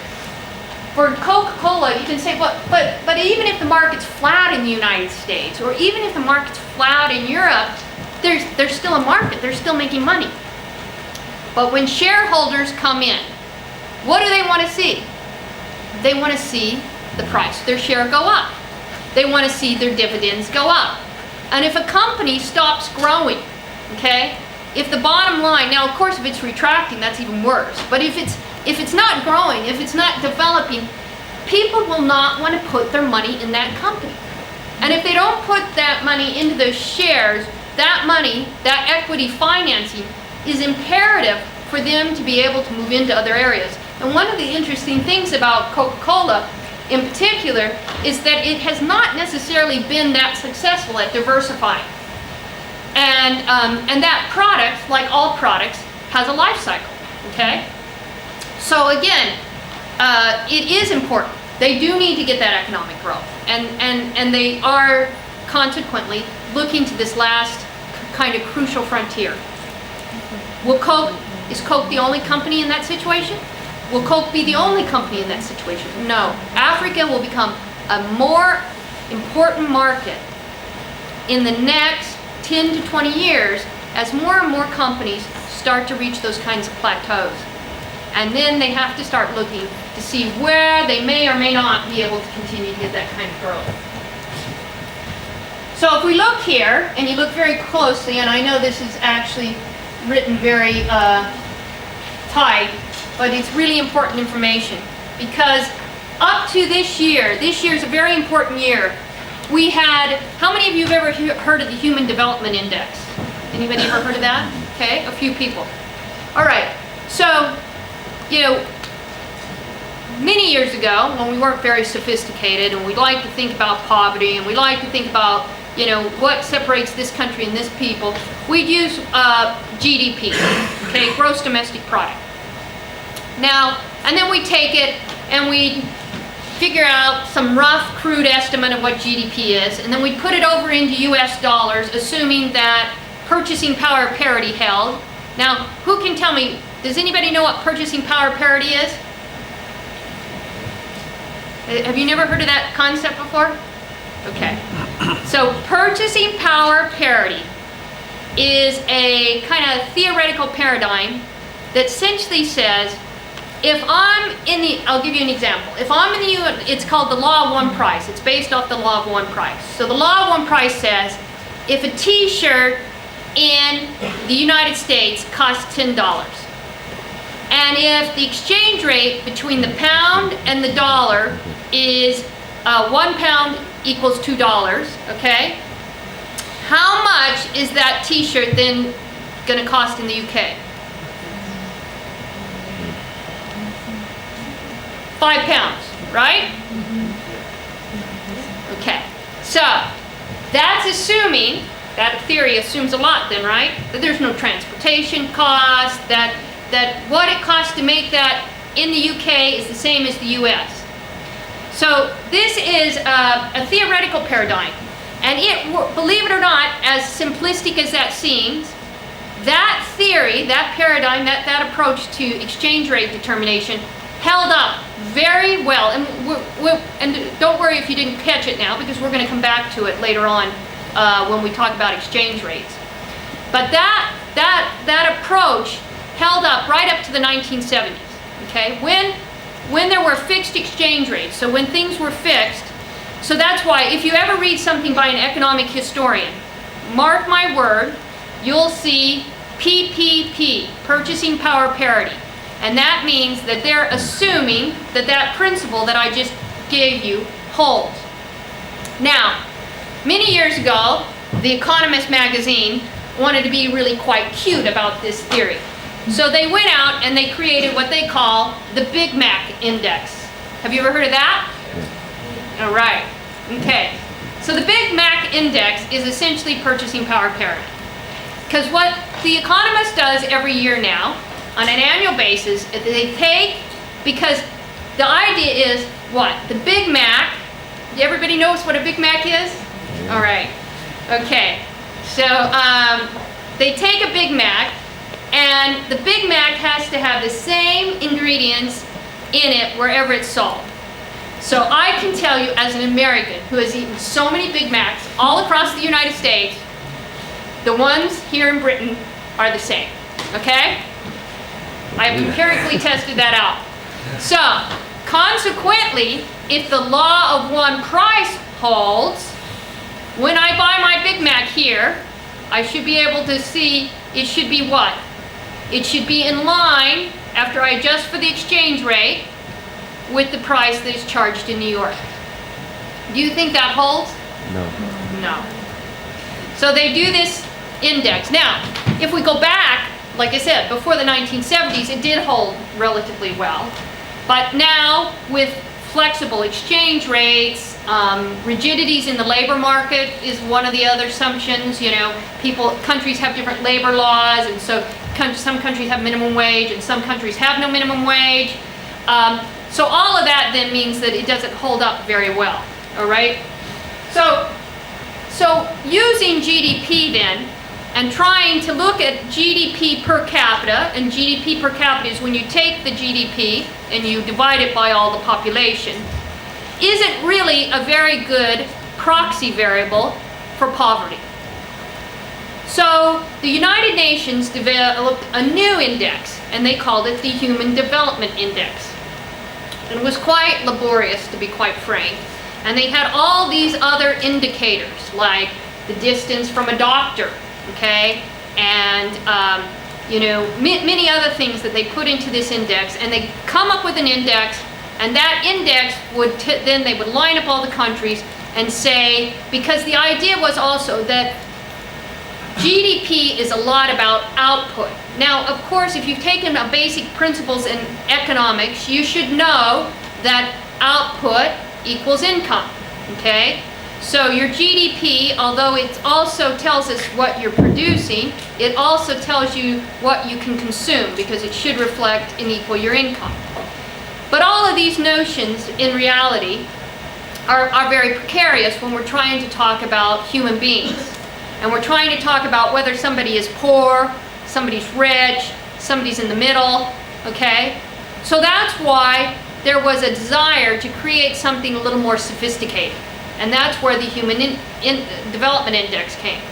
for Coca-Cola, you can say, but even if the market's flat in the United States, or even if the market's flat in Europe, there's still a market, they're still making money. But when shareholders come in, what do they want to see? They want to see the price of their share go up. They want to see their dividends go up. And if a company stops growing, okay, if the bottom line, now of course if it's retracting, that's even worse, but if it's not growing, if it's not developing, people will not want to put their money in that company. And if they don't put that money into those shares, that money, that equity financing, is imperative for them to be able to move into other areas. And one of the interesting things about Coca-Cola in particular is that it has not necessarily been that successful at diversifying. And that product, like all products, has a life cycle, okay? So again, it is important. They do need to get that economic growth. And they are consequently looking to this last kind of crucial frontier. Is Coke the only company in that situation? Will Coke be the only company in that situation? No. Africa will become a more important market in the next 10 to 20 years as more and more companies start to reach those kinds of plateaus. And then they have to start looking to see where they may or may not be able to continue to get that kind of growth. So if we look here, and you look very closely, and I know this is actually written very tight, but it's really important information, because up to this year is a very important year. We had, how many of you have ever heard of the Human Development Index? Anybody ever heard of that? Okay, a few people. All right, so, you know, many years ago, when we weren't very sophisticated, and we like to think about poverty, and we like to think about, you know, what separates this country and this people, we'd use GDP, okay, gross domestic product. Now, and then we take it and we figure out some rough, crude estimate of what GDP is, and then we put it over into US dollars, assuming that purchasing power parity held. Now, who can tell me, does anybody know what purchasing power parity is? Have you never heard of that concept before? Okay. So purchasing power parity is a kind of theoretical paradigm that essentially says, if I'm in the, I'll give you an example. If I'm in the U.S., it's called the law of one price. It's based off the law of one price. So the law of one price says, if a t-shirt in the United States costs $10, and if the exchange rate between the pound and the dollar is 1 pound equals $2, okay? How much is that t-shirt then going to cost in the UK? 5 pounds, right? Okay, so that's assuming, that theory assumes a lot then, right? That there's no transportation cost, that what it costs to make that in the UK is the same as the US. So this is a theoretical paradigm. And it, believe it or not, as simplistic as that seems, that theory, that paradigm, that approach to exchange rate determination held up very well. And don't worry if you didn't catch it now, because we're going to come back to it later on when we talk about exchange rates. But that approach held up right up to the 1970s. Okay, when there were fixed exchange rates, so when things were fixed. So that's why if you ever read something by an economic historian, mark my word, you'll see PPP, purchasing power parity. And that means that they're assuming that that principle that I just gave you holds. Now, many years ago, the Economist magazine wanted to be really quite cute about this theory. So they went out and they created what they call the Big Mac Index. Have you ever heard of that? All right. Okay. So the Big Mac Index is essentially purchasing power parity. Because what the Economist does every year now, on an annual basis, they take, because the idea is what? The Big Mac, everybody knows what a Big Mac is? All right. Okay. So they take a Big Mac, and the Big Mac has to have the same ingredients in it wherever it's sold. So I can tell you, as an American who has eaten so many Big Macs all across the United States, the ones here in Britain are the same. Okay? I have empirically tested that out. So, consequently, if the law of one price holds, when I buy my Big Mac here, I should be able to see it should be what? It should be in line, after I adjust for the exchange rate, with the price that is charged in New York. Do you think that holds? No. No. So they do this index. Now, if we go back, like I said, before the 1970s, it did hold relatively well. But now, with flexible exchange rates, rigidities in the labor market is one of the other assumptions. You know, countries have different labor laws, and so some countries have minimum wage, and some countries have no minimum wage. So all of that then means that it doesn't hold up very well. All right. So using GDP then, and trying to look at GDP per capita, and GDP per capita is when you take the GDP and you divide it by all the population, isn't really a very good proxy variable for poverty. So the United Nations developed a new index, and they called it the Human Development Index. And it was quite laborious, to be quite frank. And they had all these other indicators, like the distance from a doctor, okay, and many other things that they put into this index, and they come up with an index, and that index would then they would line up all the countries and say, because the idea was also that GDP is a lot about output. Now, of course, if you've taken a basic principles in economics, you should know that output equals income, okay? So your GDP, although it also tells us what you're producing, it also tells you what you can consume, because it should reflect and equal your income. But all of these notions, in reality, are very precarious when we're trying to talk about human beings. And we're trying to talk about whether somebody is poor, somebody's rich, somebody's in the middle, okay? So that's why there was a desire to create something a little more sophisticated. And that's where the Human Development Index came.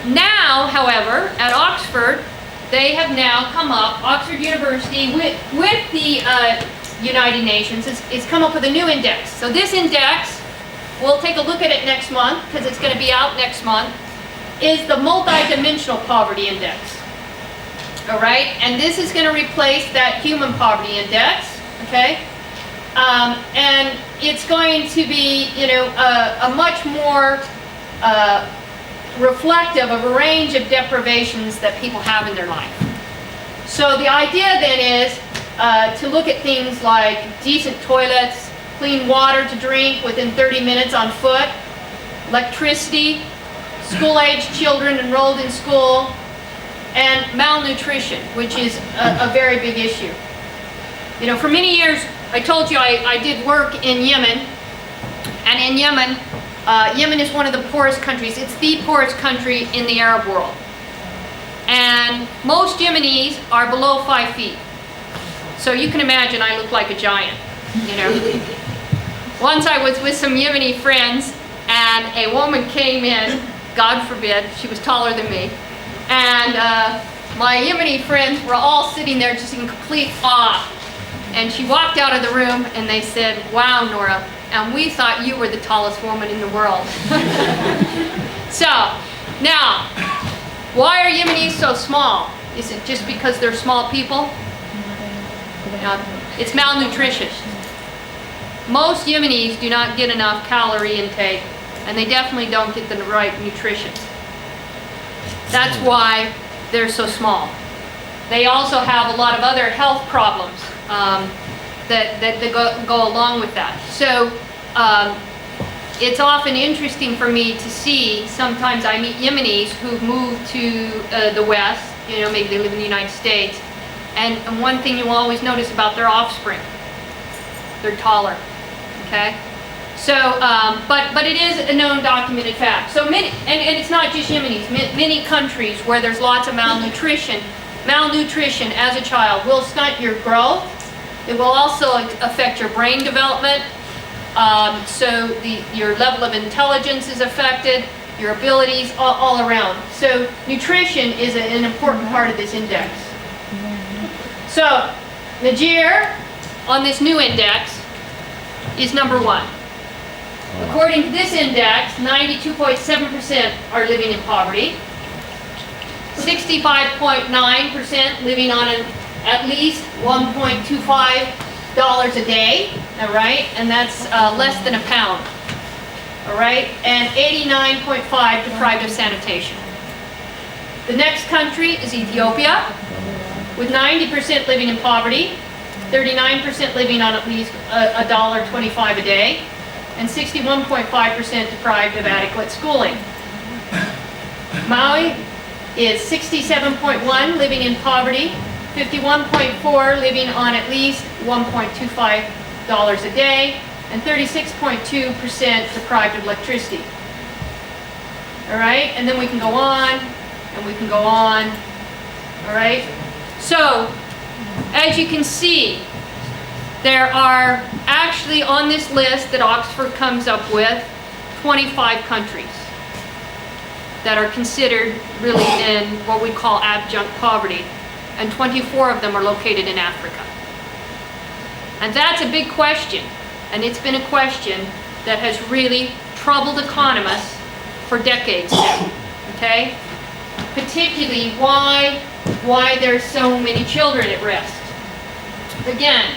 Now, however, at Oxford, they have now come up, Oxford University, with the United Nations, it's come up with a new index. So this index, we'll take a look at it next month, because it's going to be out next month, is the multidimensional poverty index. All right, and this is going to replace that human poverty index, okay? And it's going to be, you know, a much more reflective of a range of deprivations that people have in their life. So the idea then is to look at things like decent toilets, clean water to drink within 30 minutes on foot, electricity, school-aged children enrolled in school, and malnutrition, which is a very big issue. You know, for many years, I told you I did work in Yemen, and in Yemen, Yemen is one of the poorest countries. It's the poorest country in the Arab world. And most Yemenis are below 5 feet. So you can imagine I look like a giant, you know. Once I was with some Yemeni friends, and a woman came in, God forbid, she was taller than me, and my Yemeni friends were all sitting there just in complete awe. And she walked out of the room and they said, "Wow, Nora, and we thought you were the tallest woman in the world." So, now, why are Yemenis so small? Is it just because they're small people? It's malnutrition. Most Yemenis do not get enough calorie intake, and they definitely don't get the right nutrition. That's why they're so small. They also have a lot of other health problems that go along with that. So it's often interesting for me to see, sometimes I meet Yemenis who've moved to the West, you know, maybe they live in the United States, and one thing you will always notice about their offspring, they're taller, okay? So, but it is a known documented fact. So many, and it's not just Yemenis, many countries where there's lots of malnutrition as a child will stunt your growth. It will also affect your brain development. So your level of intelligence is affected, your abilities all around. So nutrition is an important part of this index. So Niger, on this new index, is number 1. According to this index, 92.7% are living in poverty, 65.9% living on at least $1.25 a day, all right, and that's less than a pound, all right, and 89.5% deprived of sanitation. The next country is Ethiopia, with 90% living in poverty, 39% living on at least $1.25 a day, and 61.5% deprived of adequate schooling. Maui is 67.1% living in poverty, 51.4% living on at least $1.25 a day, and 36.2% deprived of electricity. All right, and then we can go on, and we can go on. All right, so as you can see, there are actually on this list that Oxford comes up with 25 countries that are considered really in what we call abject poverty, and 24 of them are located in Africa. And that's a big question, and it's been a question that has really troubled economists for decades now, okay? Particularly why there's so many children at risk. Again,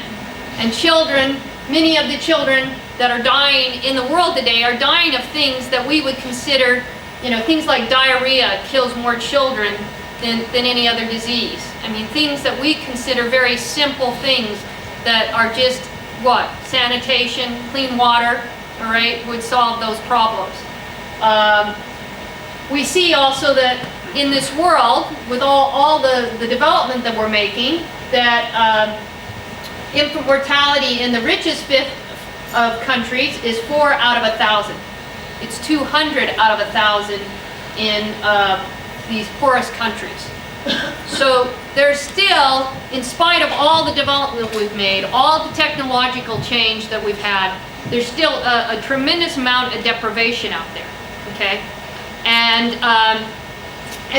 and children, many of the children that are dying in the world today are dying of things that we would consider, you know, things like diarrhea kills more children than any other disease. I mean, things that we consider very simple things that are just, what? Sanitation, clean water, all right, would solve those problems. We see also that in this world, with all the development that we're making, that infant mortality in the richest fifth of countries is 4 out of 1,000. It's 200 out of 1,000 in these poorest countries. So there's still, in spite of all the development we've made, all the technological change that we've had, there's still a tremendous amount of deprivation out there, okay? And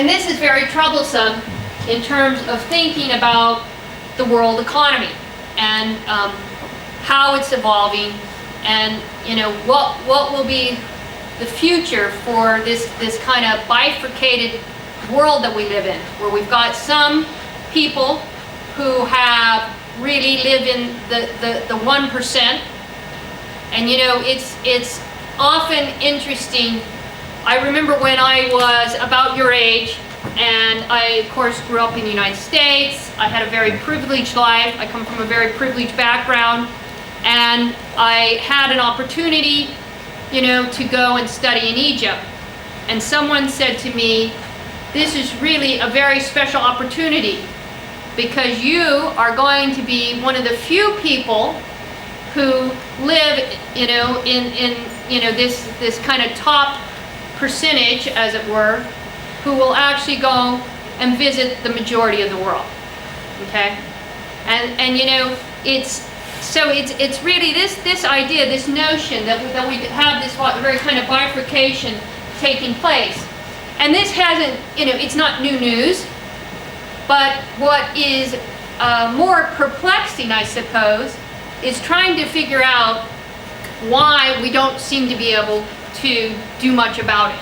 this is very troublesome in terms of thinking about the world economy and how it's evolving, and what will be the future for this kind of bifurcated world that we live in, where we've got some people who have really live in the 1%, and it's often interesting. I remember when I was about your age, and I of course grew up in the United States. I had a very privileged life. I come from a very privileged background, and I had an opportunity to go and study in Egypt. And someone said to me, this is really a very special opportunity, because you are going to be one of the few people who live in this kind of top percentage, as it were, who will actually go and visit the majority of the world. Okay? And it's really this idea, this notion that we have this very kind of bifurcation taking place. And this hasn't, it's not new news, but what is more perplexing, I suppose, is trying to figure out why we don't seem to be able to do much about it.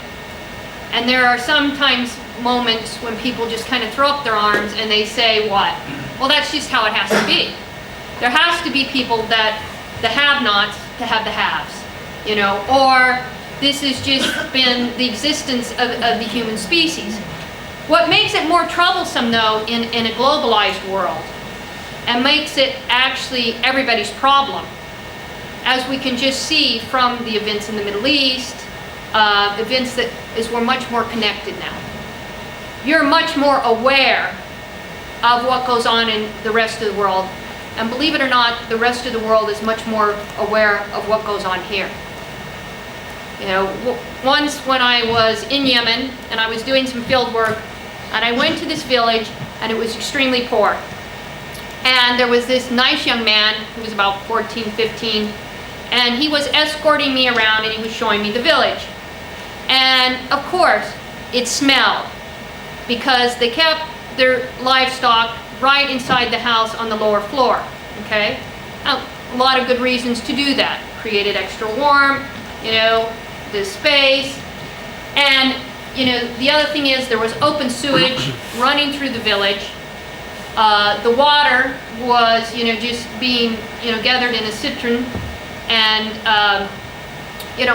And there are sometimes moments when people just kind of throw up their arms and they say, what? Well, that's just how it has to be. There has to be people that the have-nots to have the haves, or this has just been the existence of the human species. What makes it more troublesome, though, in a globalized world, and makes it actually everybody's problem, as we can just see from the events in the Middle East, events that we're much more connected now. You're much more aware of what goes on in the rest of the world. And believe it or not, the rest of the world is much more aware of what goes on here. Once when I was in Yemen and I was doing some field work, and I went to this village, and it was extremely poor. And there was this nice young man who was about 14, 15, and he was escorting me around, and he was showing me the village. And of course, it smelled, because they kept their livestock right inside the house on the lower floor. Okay? Now, a lot of good reasons to do that. Created extra warmth, the space. And, the other thing is there was open sewage running through the village. The water was, just being, gathered in a cistern. And,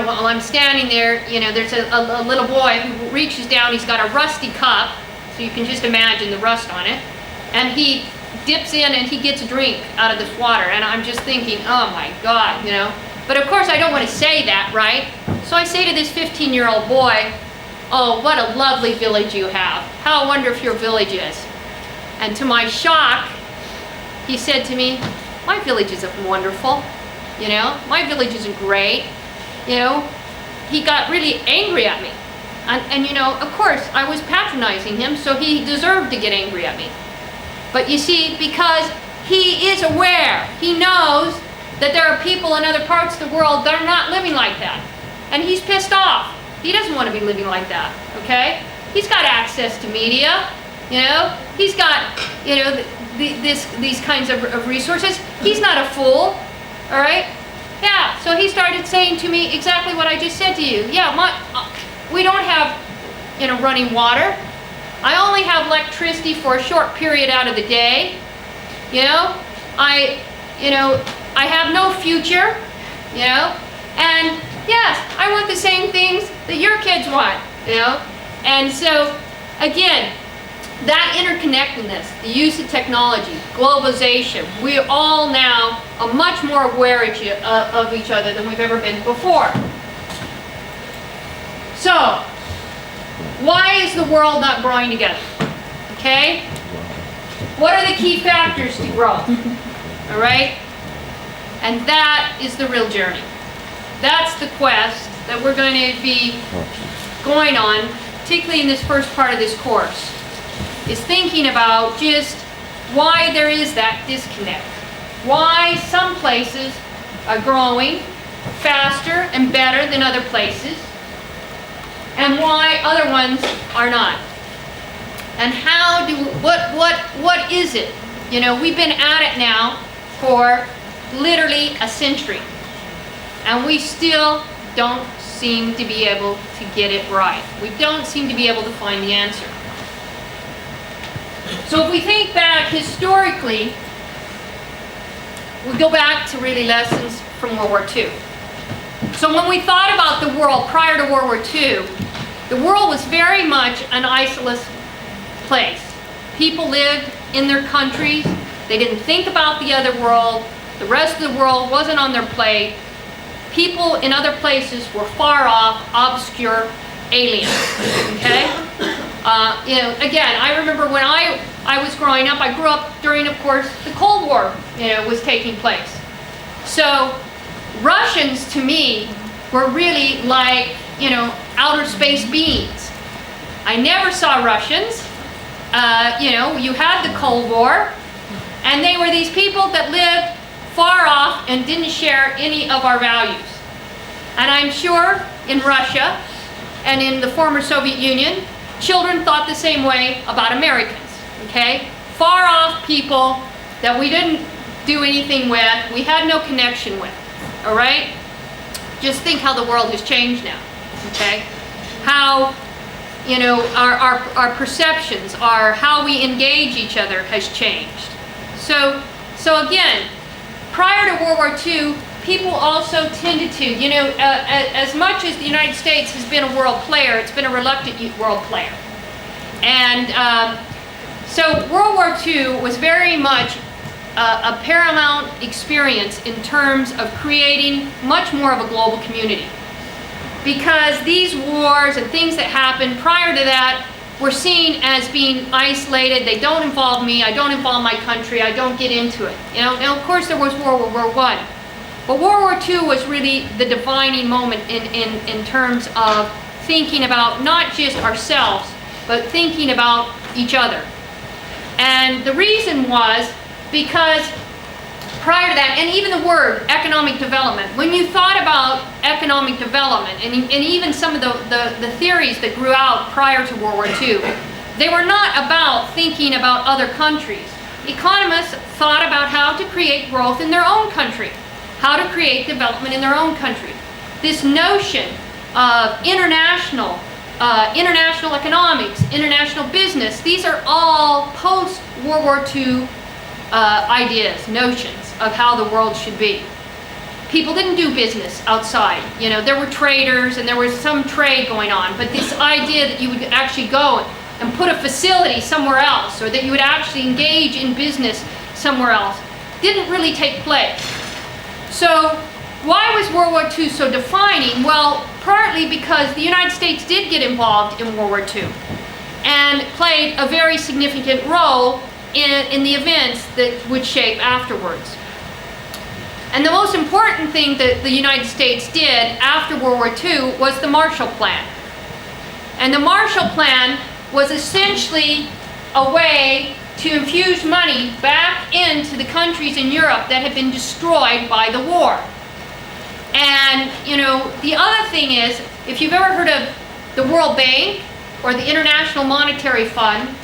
while I'm standing there, there's a little boy who reaches down. He's got a rusty cup, so you can just imagine the rust on it. And he dips in and he gets a drink out of this water. And I'm just thinking, oh my God, But of course I don't want to say that, right? So I say to this 15-year-old boy, oh, what a lovely village you have. How I wonder if your village is. And to my shock, he said to me, my village isn't wonderful. My village isn't great. He got really angry at me. And of course, I was patronizing him, so he deserved to get angry at me. But you see, because he is aware, he knows that there are people in other parts of the world that are not living like that. And he's pissed off. He doesn't want to be living like that, okay? He's got access to media, He's got, these kinds of resources. He's not a fool, all right? Yeah, so he started saying to me exactly what I just said to you. Yeah, we don't have, running water. I only have electricity for a short period out of the day. I have no future, and yes, I want the same things that your kids want, And so, again, that interconnectedness, the use of technology, globalization, we all now are much more aware of each other than we've ever been before. So, why is the world not growing together? Okay? What are the key factors to growth? All right? And that is the real journey. That's the quest that we're going to be going on, particularly in this first part of this course, is thinking about just why there is that disconnect. Why some places are growing faster and better than other places, and why other ones are not. And how do, what is it? You know, we've been at it now for literally a century. And we still don't seem to be able to get it right. We don't seem to be able to find the answer. So if we think back historically, we go back to really lessons from World War II. So when we thought about the world prior to World War II, the world was very much an isolated place. People lived in their countries. They didn't think about the other world. The rest of the world wasn't on their plate. People in other places were far off, obscure, aliens. Okay? You know, again, I remember when I was growing up, I grew up during, of course, the Cold War, you know, was taking place. So Russians, to me, were really like, you know, outer space beings. I never saw Russians. You know, you had the Cold War, and they were these people that lived far off and didn't share any of our values. And I'm sure in Russia and in the former Soviet Union, children thought the same way about Americans, okay? Far off people that we didn't do anything with, we had no connection with, all right? Just think how the world has changed now, okay? How, you know, our perceptions, how we engage each other has changed. So again, prior to World War II, people also tended to, you know, as much as the United States has been a world player, it's been a reluctant world player. And so World War II was very much a paramount experience in terms of creating much more of a global community. Because these wars and things that happened prior to that were seen as being isolated. They don't involve me, I don't involve my country, I don't get into it. You know, now of course there was World War I. But World War II was really the defining moment in terms of thinking about not just ourselves, but thinking about each other. And the reason was because prior to that, and even the word economic development, when you thought about economic development, and even some of the theories that grew out prior to World War II, they were not about thinking about other countries. Economists thought about how to create growth in their own country, how to create development in their own country. This notion of international economics, international business, these are all post-World War II ideas, notions of how the world should be. People didn't do business outside. You know, there were traders and there was some trade going on, but this idea that you would actually go and put a facility somewhere else, or that you would actually engage in business somewhere else, didn't really take place. So why was World War II so defining? Well, partly because the United States did get involved in World War II and played a very significant role in the events that would shape afterwards. And the most important thing that the United States did after World War II was the Marshall Plan. And the Marshall Plan was essentially a way to infuse money back into the countries in Europe that had been destroyed by the war. And, you know, the other thing is, if you've ever heard of the World Bank or the International Monetary Fund,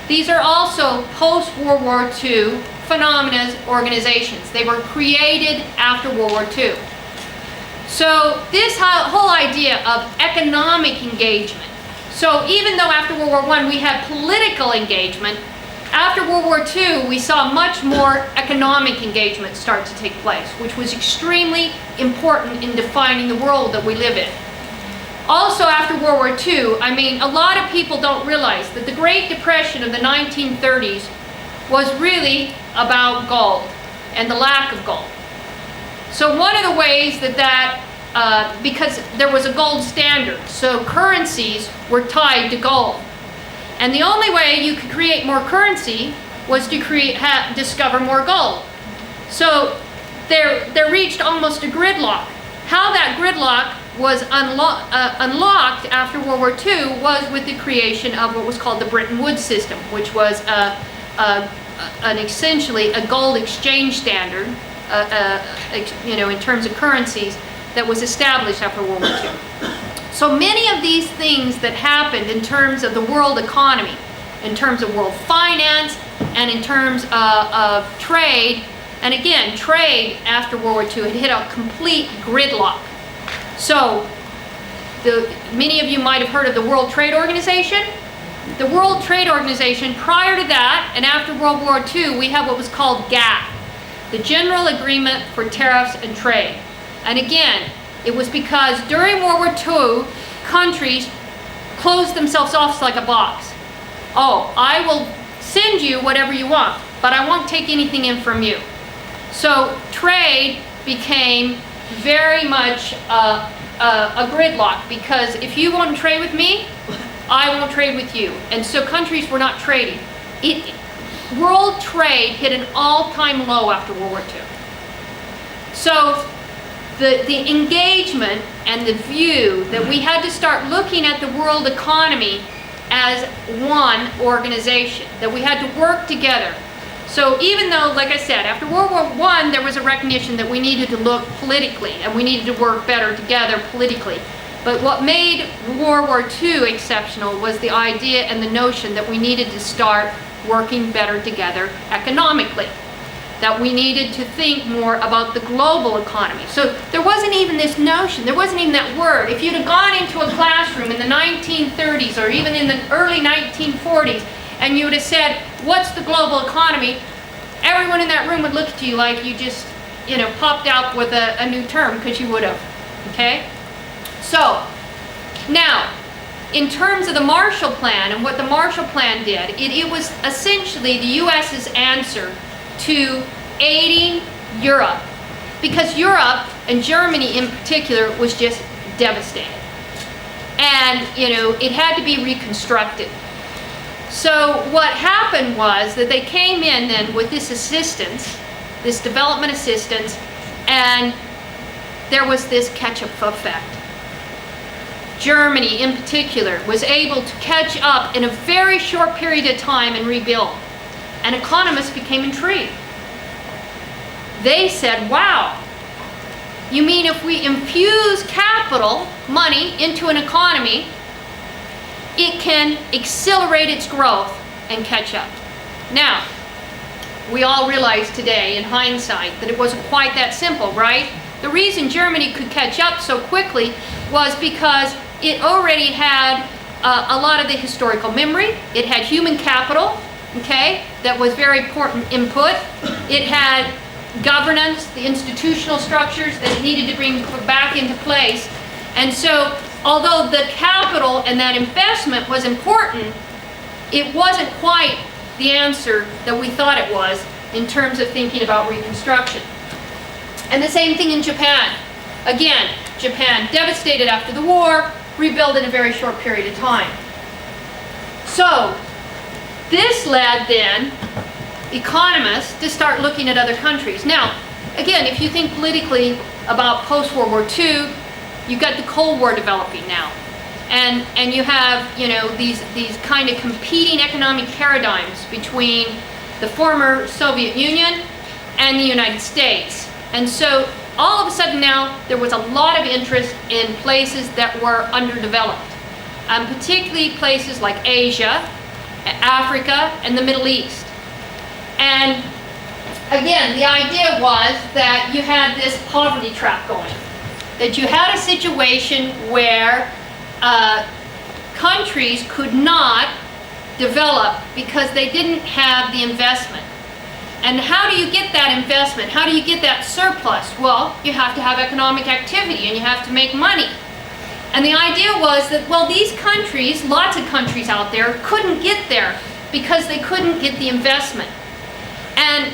these are also post-World War II phenomena organizations. They were created after World War II. So this whole idea of economic engagement. So even though after World War I we had political engagement, after World War II we saw much more economic engagement start to take place, which was extremely important in defining the world that we live in. Also after World War II, I mean, a lot of people don't realize that the Great Depression of the 1930s was really about gold and the lack of gold. So one of the ways because there was a gold standard, so currencies were tied to gold. And the only way you could create more currency was to discover more gold. So there reached almost a gridlock. How that gridlock was unlocked after World War II was with the creation of what was called the Bretton Woods system, which was essentially a gold exchange standard, you know, in terms of currencies, that was established after World War II. So many of these things that happened in terms of the world economy in terms of world finance and in terms of trade. And again, trade after World War II had hit a complete gridlock. So many of you might have heard of the World Trade Organization. The World Trade Organization, prior to that and after World War II, we have what was called GATT, the General Agreement for Tariffs and Trade. And again, it was because during World War II, countries closed themselves off like a box. Oh, I will send you whatever you want, but I won't take anything in from you. So trade became very much a gridlock, because if you won't trade with me, I won't trade with you. And so countries were not trading. World trade hit an all-time low after World War II. So the engagement and the view that we had to start looking at the world economy as one organization, that we had to work together. So even though, like I said, after World War I, there was a recognition that we needed to look politically and we needed to work better together politically. But what made World War II exceptional was the idea and the notion that we needed to start working better together economically, that we needed to think more about the global economy. So there wasn't even this notion, there wasn't even that word. If you'd have gone into a classroom in the 1930s or even in the early 1940s and you would have said, what's the global economy? Everyone in that room would look at you like you just, popped out with a new term, because you would have, okay? So, now, in terms of the Marshall Plan and what the Marshall Plan did, it was essentially the U.S.'s answer to aiding Europe, because Europe, and Germany in particular, was just devastated. And, it had to be reconstructed. So what happened was that they came in then with this assistance, this development assistance, and there was this catch-up effect. Germany in particular was able to catch up in a very short period of time and rebuild. And economists became intrigued. They said, wow, you mean if we infuse capital, money, into an economy, it can accelerate its growth and catch up. Now, we all realize today, in hindsight, that it wasn't quite that simple, right? The reason Germany could catch up so quickly was because it already had a lot of the historical memory. It had human capital, okay, that was very important input. It had governance, the institutional structures that it needed to bring back into place. And so, although the capital and that investment was important, it wasn't quite the answer that we thought it was in terms of thinking about reconstruction. And the same thing in Japan. Again, Japan devastated after the war, rebuilt in a very short period of time. So, this led then economists to start looking at other countries. Now, again, if you think politically about post-World War II, you've got the Cold War developing now. And you have, these kind of competing economic paradigms between the former Soviet Union and the United States. And so all of a sudden now there was a lot of interest in places that were underdeveloped, particularly places like Asia, Africa, and the Middle East. And again, the idea was that you had this poverty trap going, that you had a situation where countries could not develop because they didn't have the investment. And how do you get that investment? How do you get that surplus? Well, you have to have economic activity and you have to make money. And the idea was that, well, these countries, lots of countries out there, couldn't get there because they couldn't get the investment. And,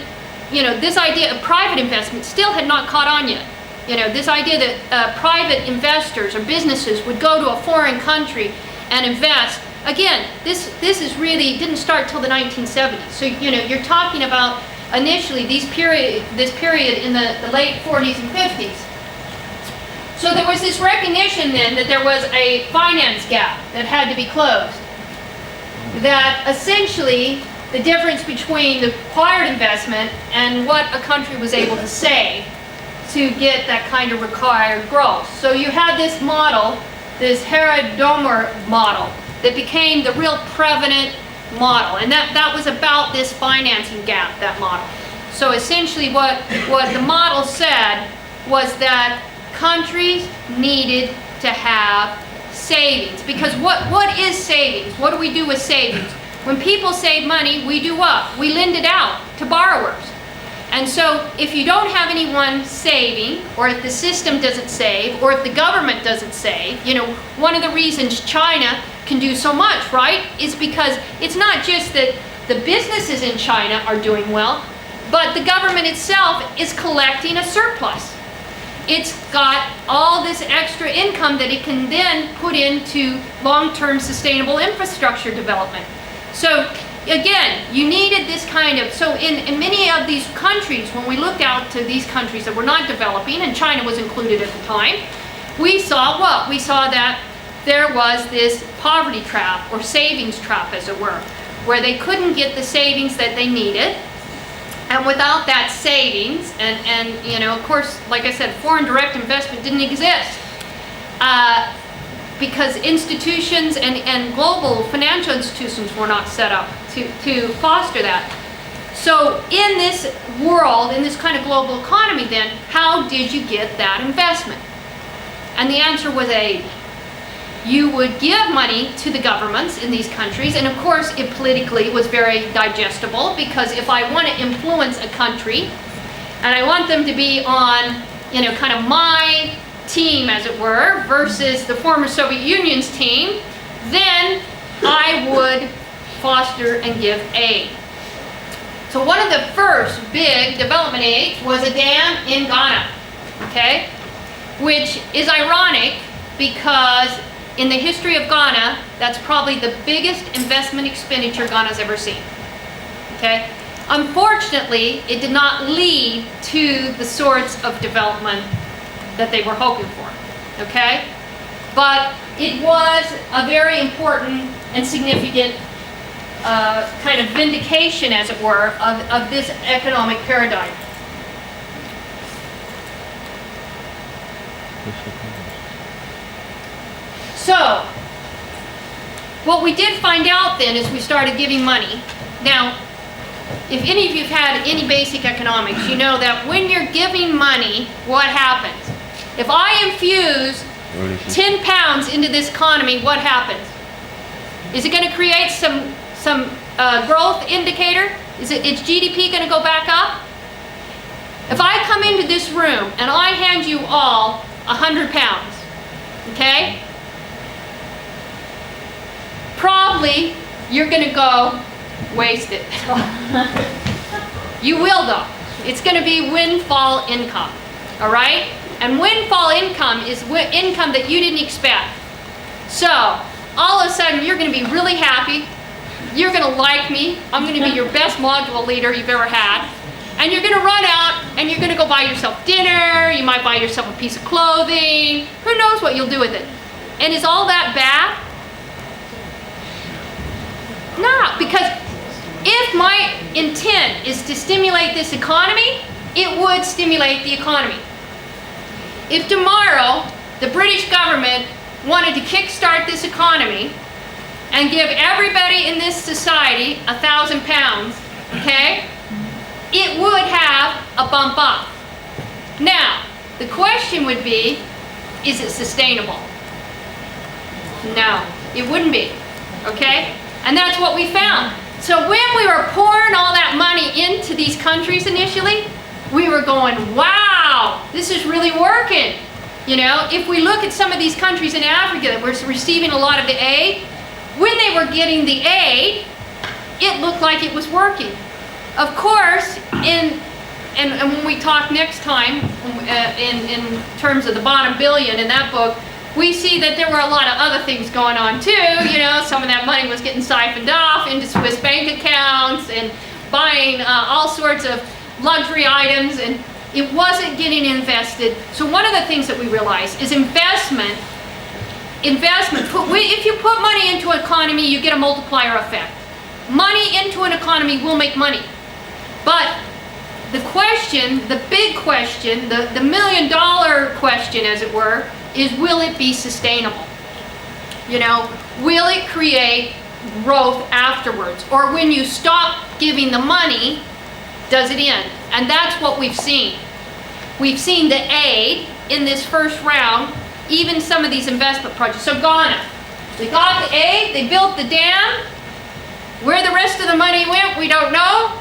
this idea of private investment still had not caught on yet. This idea that private investors or businesses would go to a foreign country and invest. Again, this is really didn't start till the 1970s. So, you're talking about initially this period in the late 40s and 50s. So there was this recognition then that there was a finance gap that had to be closed. That essentially the difference between the required investment and what a country was able to save to get that kind of required growth. So you had this model, this Herod-Domer model, that became the real prevalent model, and that was about this financing gap, that model. So essentially what the model said was that countries needed to have savings, because what is savings? What do we do with savings? When people save money, we do what? We lend it out to borrowers. And so if you don't have anyone saving, or if the system doesn't save, or if the government doesn't save, you know, one of the reasons China can do so much, right, is because it's not just that the businesses in China are doing well, but the government itself is collecting a surplus. It's got all this extra income that it can then put into long-term sustainable infrastructure development. So again, you needed this kind of, so in many of these countries, when we looked out to these countries that were not developing, and China was included at the time, we saw what? We saw that there was this poverty trap, or savings trap as it were, where they couldn't get the savings that they needed. And without that savings, and you know, of course, like I said, foreign direct investment didn't exist. Because institutions and global financial institutions were not set up to foster that. So in this world, in this kind of global economy then, how did you get that investment? And the answer was aid. You would give money to the governments in these countries, and of course it politically was very digestible, because if I want to influence a country, and I want them to be on, you know, kind of my team, as it were, versus the former Soviet Union's team, then I would foster and give aid. So one of the first big development aids was a dam in Ghana, okay? Which is ironic, because in the history of Ghana, that's probably the biggest investment expenditure Ghana's ever seen, okay? Unfortunately, it did not lead to the sorts of development that they were hoping for, okay? But it was a very important and significant kind of vindication, as it were, of this economic paradigm. So, what we did find out then is we started giving money. Now, if any of you have had any basic economics, you know that when you're giving money, what happens? If I infuse 10 pounds into this economy, what happens? Is it going to create some growth indicator? Is GDP going to go back up? If I come into this room and I hand you all 100 pounds, okay? Probably you're going to go waste it. You will though. It's going to be windfall income, all right? And windfall income is income that you didn't expect. So all of a sudden you're going to be really happy. You're going to like me. I'm going to be your best module leader you've ever had. And you're going to run out and you're going to go buy yourself dinner. You might buy yourself a piece of clothing. Who knows what you'll do with it? And is all that bad? No, because if my intent is to stimulate this economy, it would stimulate the economy. If tomorrow the British government wanted to kickstart this economy and give everybody in this society 1,000 pounds, okay, it would have a bump up. Now, the question would be, is it sustainable? No, it wouldn't be, okay? And that's what we found. So when we were pouring all that money into these countries initially, we were going, wow, this is really working. You know, if we look at some of these countries in Africa that were receiving a lot of the aid, when they were getting the aid, it looked like it was working. Of course, and when we talk next time, in terms of the bottom billion in that book, we see that there were a lot of other things going on too. You know, some of that money was getting siphoned off into Swiss bank accounts and buying all sorts of luxury items, and it wasn't getting invested. So one of the things that we realized is investment. If you put money into an economy, you get a multiplier effect. Money into an economy will make money. But the question, the big question, the million-dollar question, as it were, is will it be sustainable? You know, will it create growth afterwards? Or when you stop giving the money, does it end? And that's what we've seen. We've seen the aid in this first round, even some of these investment projects. So Ghana, they got the aid, they built the dam. Where the rest of the money went, we don't know,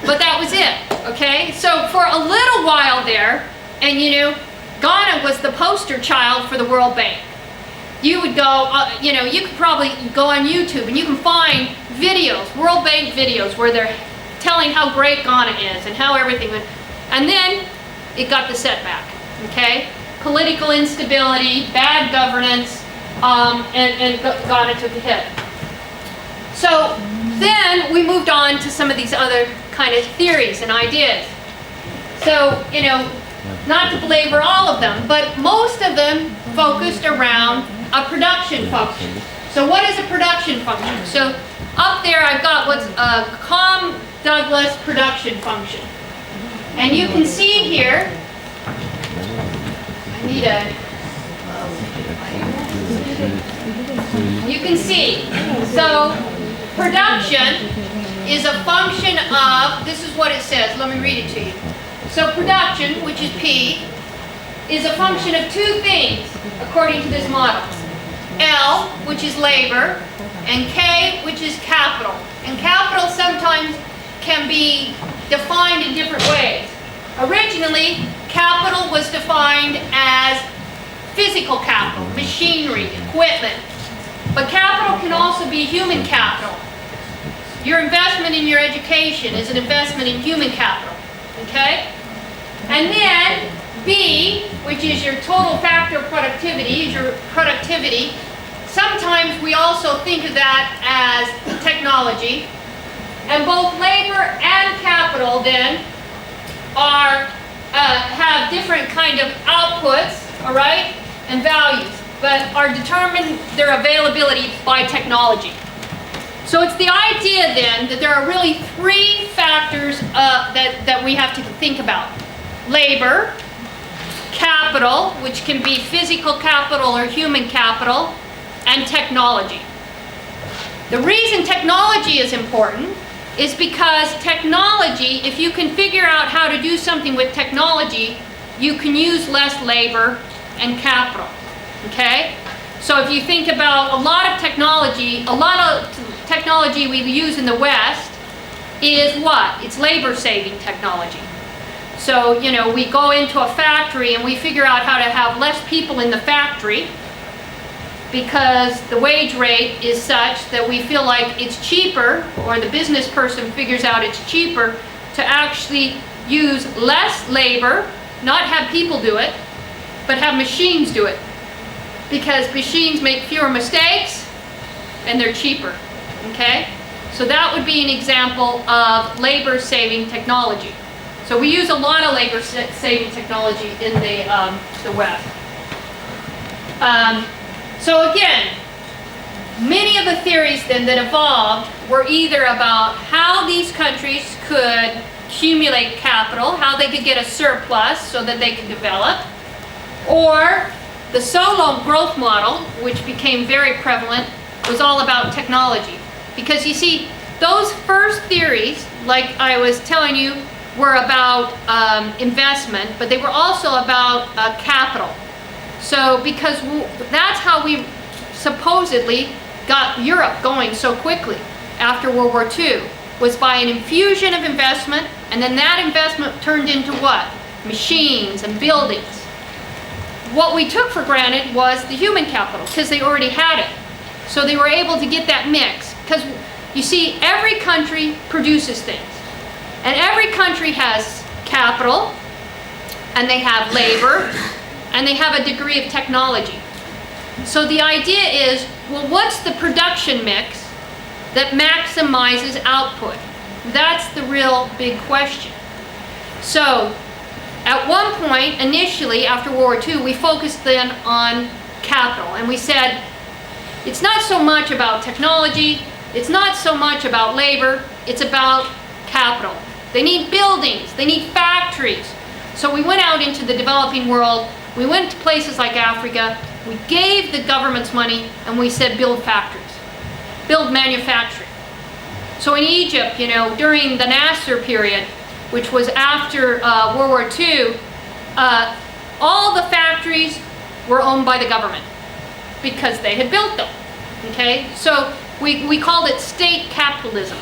but that was it, okay? So for a little while there, and you know, Ghana was the poster child for the World Bank. You would go, you know, you could probably go on YouTube and you can find videos, World Bank videos, where they're telling how great Ghana is and how everything went. And then it got the setback, okay? Political instability, bad governance, and Ghana took a hit. So then we moved on to some of these other kind of theories and ideas. So, you know, not to belabor all of them, but most of them focused around a production function. So what is a production function? So up there I've got what's a Douglas production function. And you can see here, I need a, you can see, so production is a function of, this is what it says, let me read it to you. So production, which is P, is a function of two things, according to this model. L, which is labor, and K, which is capital. And capital sometimes can be defined in different ways. Originally, capital was defined as physical capital, machinery, equipment. But capital can also be human capital. Your investment in your education is an investment in human capital, okay? And then B, which is your total factor of productivity, is your productivity. Sometimes we also think of that as technology. And both labor and capital then have different kind of outputs, all right, and values, but are determined their availability by technology. So it's the idea then that there are really three factors that we have to think about. Labor, capital, which can be physical capital or human capital, and technology. The reason technology is important is because technology, if you can figure out how to do something with technology, you can use less labor and capital, okay? So if you think about a lot of technology we use in the West is what? It's labor-saving technology. So, you know, we go into a factory and we figure out how to have less people in the factory because the wage rate is such that we feel like it's cheaper, or the business person figures out it's cheaper to actually use less labor, not have people do it, but have machines do it. Because machines make fewer mistakes and they're cheaper, okay? So that would be an example of labor-saving technology. So we use a lot of labor-saving technology in the West. So again, many of the theories then that evolved were either about how these countries could accumulate capital, how they could get a surplus so that they could develop, or the solo growth model, which became very prevalent, was all about technology. Because you see, those first theories, like I was telling you, were about investment, but they were also about capital. So because that's how we supposedly got Europe going so quickly after World War II, was by an infusion of investment, and then that investment turned into what? Machines and buildings. What we took for granted was the human capital, because they already had it. So they were able to get that mix. Because you see, every country produces things. And every country has capital, and they have labor, and they have a degree of technology. So the idea is, well, what's the production mix that maximizes output? That's the real big question. So at one point, initially, after World War II, we focused then on capital. And we said, it's not so much about technology, it's not so much about labor, it's about capital. They need buildings, they need factories. So we went out into the developing world, we went to places like Africa, we gave the governments money, and we said build factories. build manufacturing. So in Egypt, you know, during the Nasser period, which was after World War II, all the factories were owned by the government because they had built them. Okay, so we called it state capitalism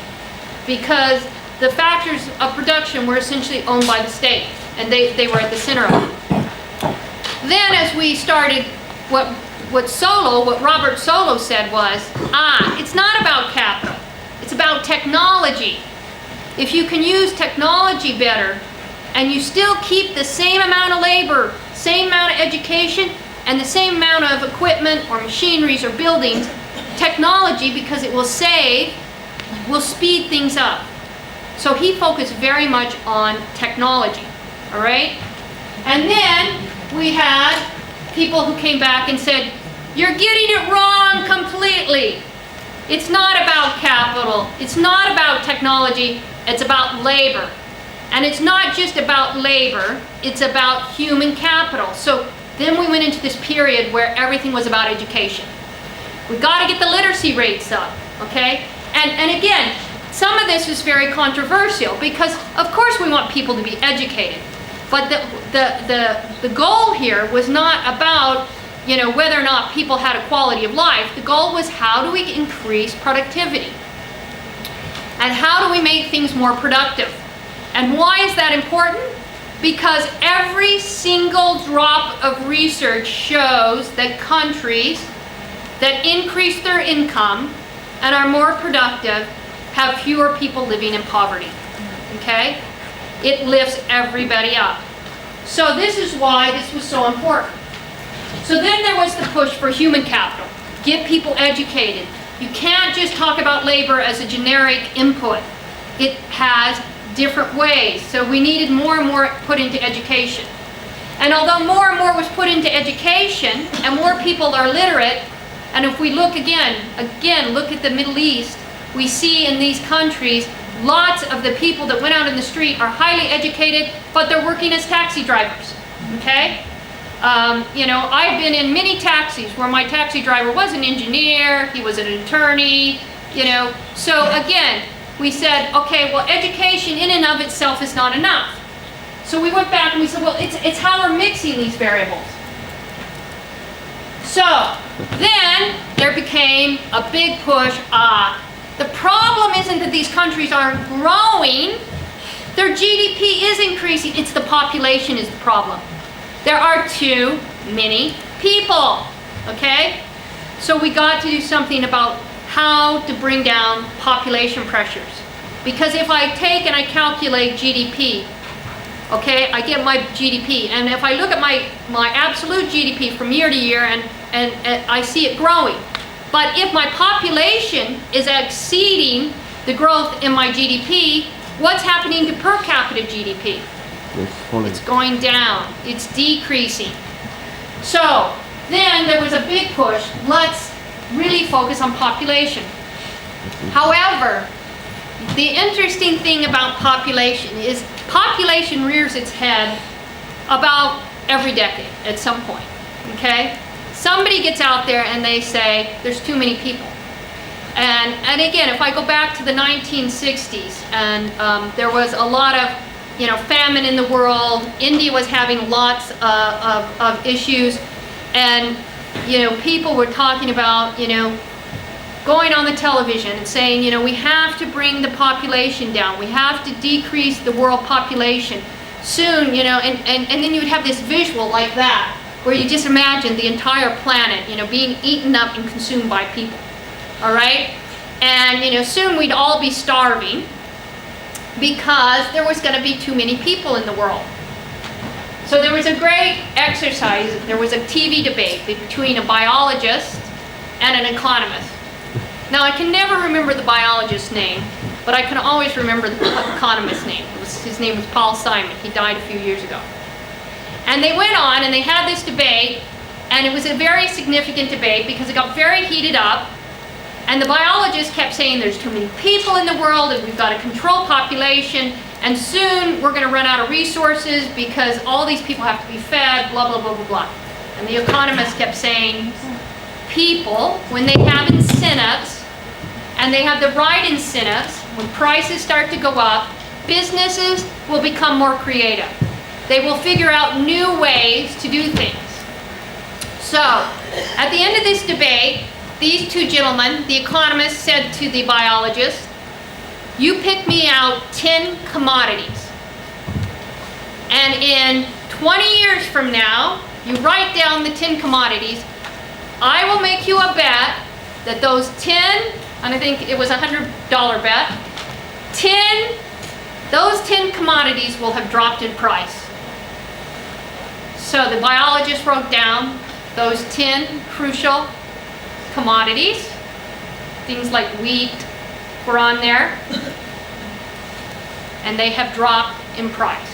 because the factors of production were essentially owned by the state, and they were at the center of it. Then as we started, what Robert Solow said was, it's not about capital, it's about technology. If you can use technology better, and you still keep the same amount of labor, same amount of education, and the same amount of equipment or machineries or buildings, technology, because it will speed things up. So he focused very much on technology, all right? And then we had people who came back and said, you're getting it wrong completely. It's not about capital, it's not about technology, it's about labor. And it's not just about labor, it's about human capital. So then we went into this period where everything was about education. We got to get the literacy rates up, okay? And again, some of this is very controversial because of course we want people to be educated. But the goal here was not about, you know, whether or not people had a quality of life. The goal was, how do we increase productivity? And how do we make things more productive? And why is that important? Because every single drop of research shows that countries that increase their income and are more productive have fewer people living in poverty. Okay? It lifts everybody up. So this is why this was so important. So then there was the push for human capital. Get people educated. You can't just talk about labor as a generic input. It has different ways. So we needed more and more put into education. And although more and more was put into education and more people are literate, and if we look again, look at the Middle East, we see in these countries lots of the people that went out in the street are highly educated, but they're working as taxi drivers, okay? You know, I've been in many taxis where my taxi driver was an engineer, he was an attorney, you know. So again, we said, okay, well, education in and of itself is not enough. So we went back and we said, well, it's how we're mixing these variables. So then there became a big push. The problem isn't that these countries aren't growing. Their GDP is increasing. It's the population is the problem. There are too many people, okay? So we got to do something about how to bring down population pressures. Because if I take and I calculate GDP, okay, I get my GDP, and if I look at my absolute GDP from year to year, and I see it growing. But if my population is exceeding the growth in my GDP, what's happening to per capita GDP? It's going down. It's decreasing. So then there was a big push. Let's really focus on population. However, the interesting thing about population is population rears its head about every decade at some point. Okay? Somebody gets out there and they say there's too many people. And again, if I go back to the 1960s, and there was a lot of, you know, famine in the world. India was having lots of issues, and you know, people were talking about, you know, going on the television and saying, you know, we have to bring the population down. We have to decrease the world population soon, you know, and then you would have this visual like that, where you just imagine the entire planet, you know, being eaten up and consumed by people. All right? And, you know, soon we'd all be starving because there was going to be too many people in the world. So there was a great exercise. There was a TV debate between a biologist and an economist. Now, I can never remember the biologist's name, but I can always remember the economist's name. His name was Paul Simon. He died a few years ago. And they went on and they had this debate, and it was a very significant debate because it got very heated up. And the biologist kept saying there's too many people in the world and we've got to control population, and soon we're going to run out of resources because all these people have to be fed, blah, blah, blah, blah, blah. And the economist kept saying people, when they have incentives and they have the right incentives, when prices start to go up, businesses will become more creative. They will figure out new ways to do things. So, at the end of this debate, these two gentlemen, the Economist said to the Biologist, you pick me out 10 commodities. And in 20 years from now, you write down the 10 commodities. I will make you a bet that those 10, and I think it was a $100 bet, those 10 commodities will have dropped in price. So the Biologist wrote down those 10 crucial commodities. Things like wheat were on there. And they have dropped in price.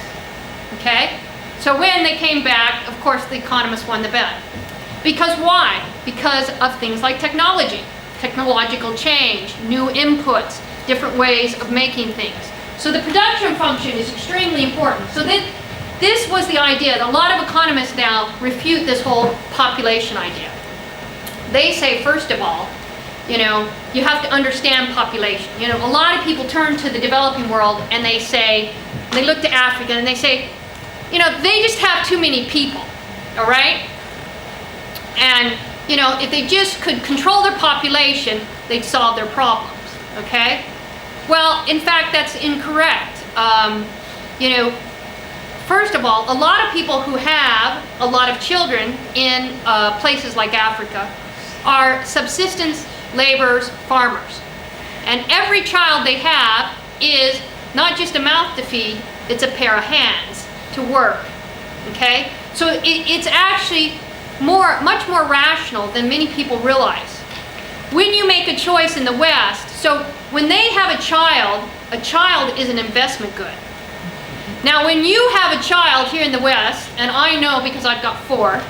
Okay? So when they came back, of course, the Economist won the bet. Because why? Because of things like technology, technological change, new inputs, different ways of making things. So the production function is extremely important. So this was the idea. A lot of economists now refute this whole population idea. They say, first of all, you know, you have to understand population. You know, a lot of people turn to the developing world and they say, they look to Africa and they say, you know, they just have too many people, all right? And, you know, if they just could control their population, they'd solve their problems, okay? Well, in fact, that's incorrect. You know, first of all, a lot of people who have a lot of children in places like Africa are subsistence laborers, farmers. And every child they have is not just a mouth to feed, it's a pair of hands to work, okay? So it's actually much more rational than many people realize. When you make a choice in the West, so when they have a child is an investment good. Now when you have a child here in the West, and I know because I've got 4,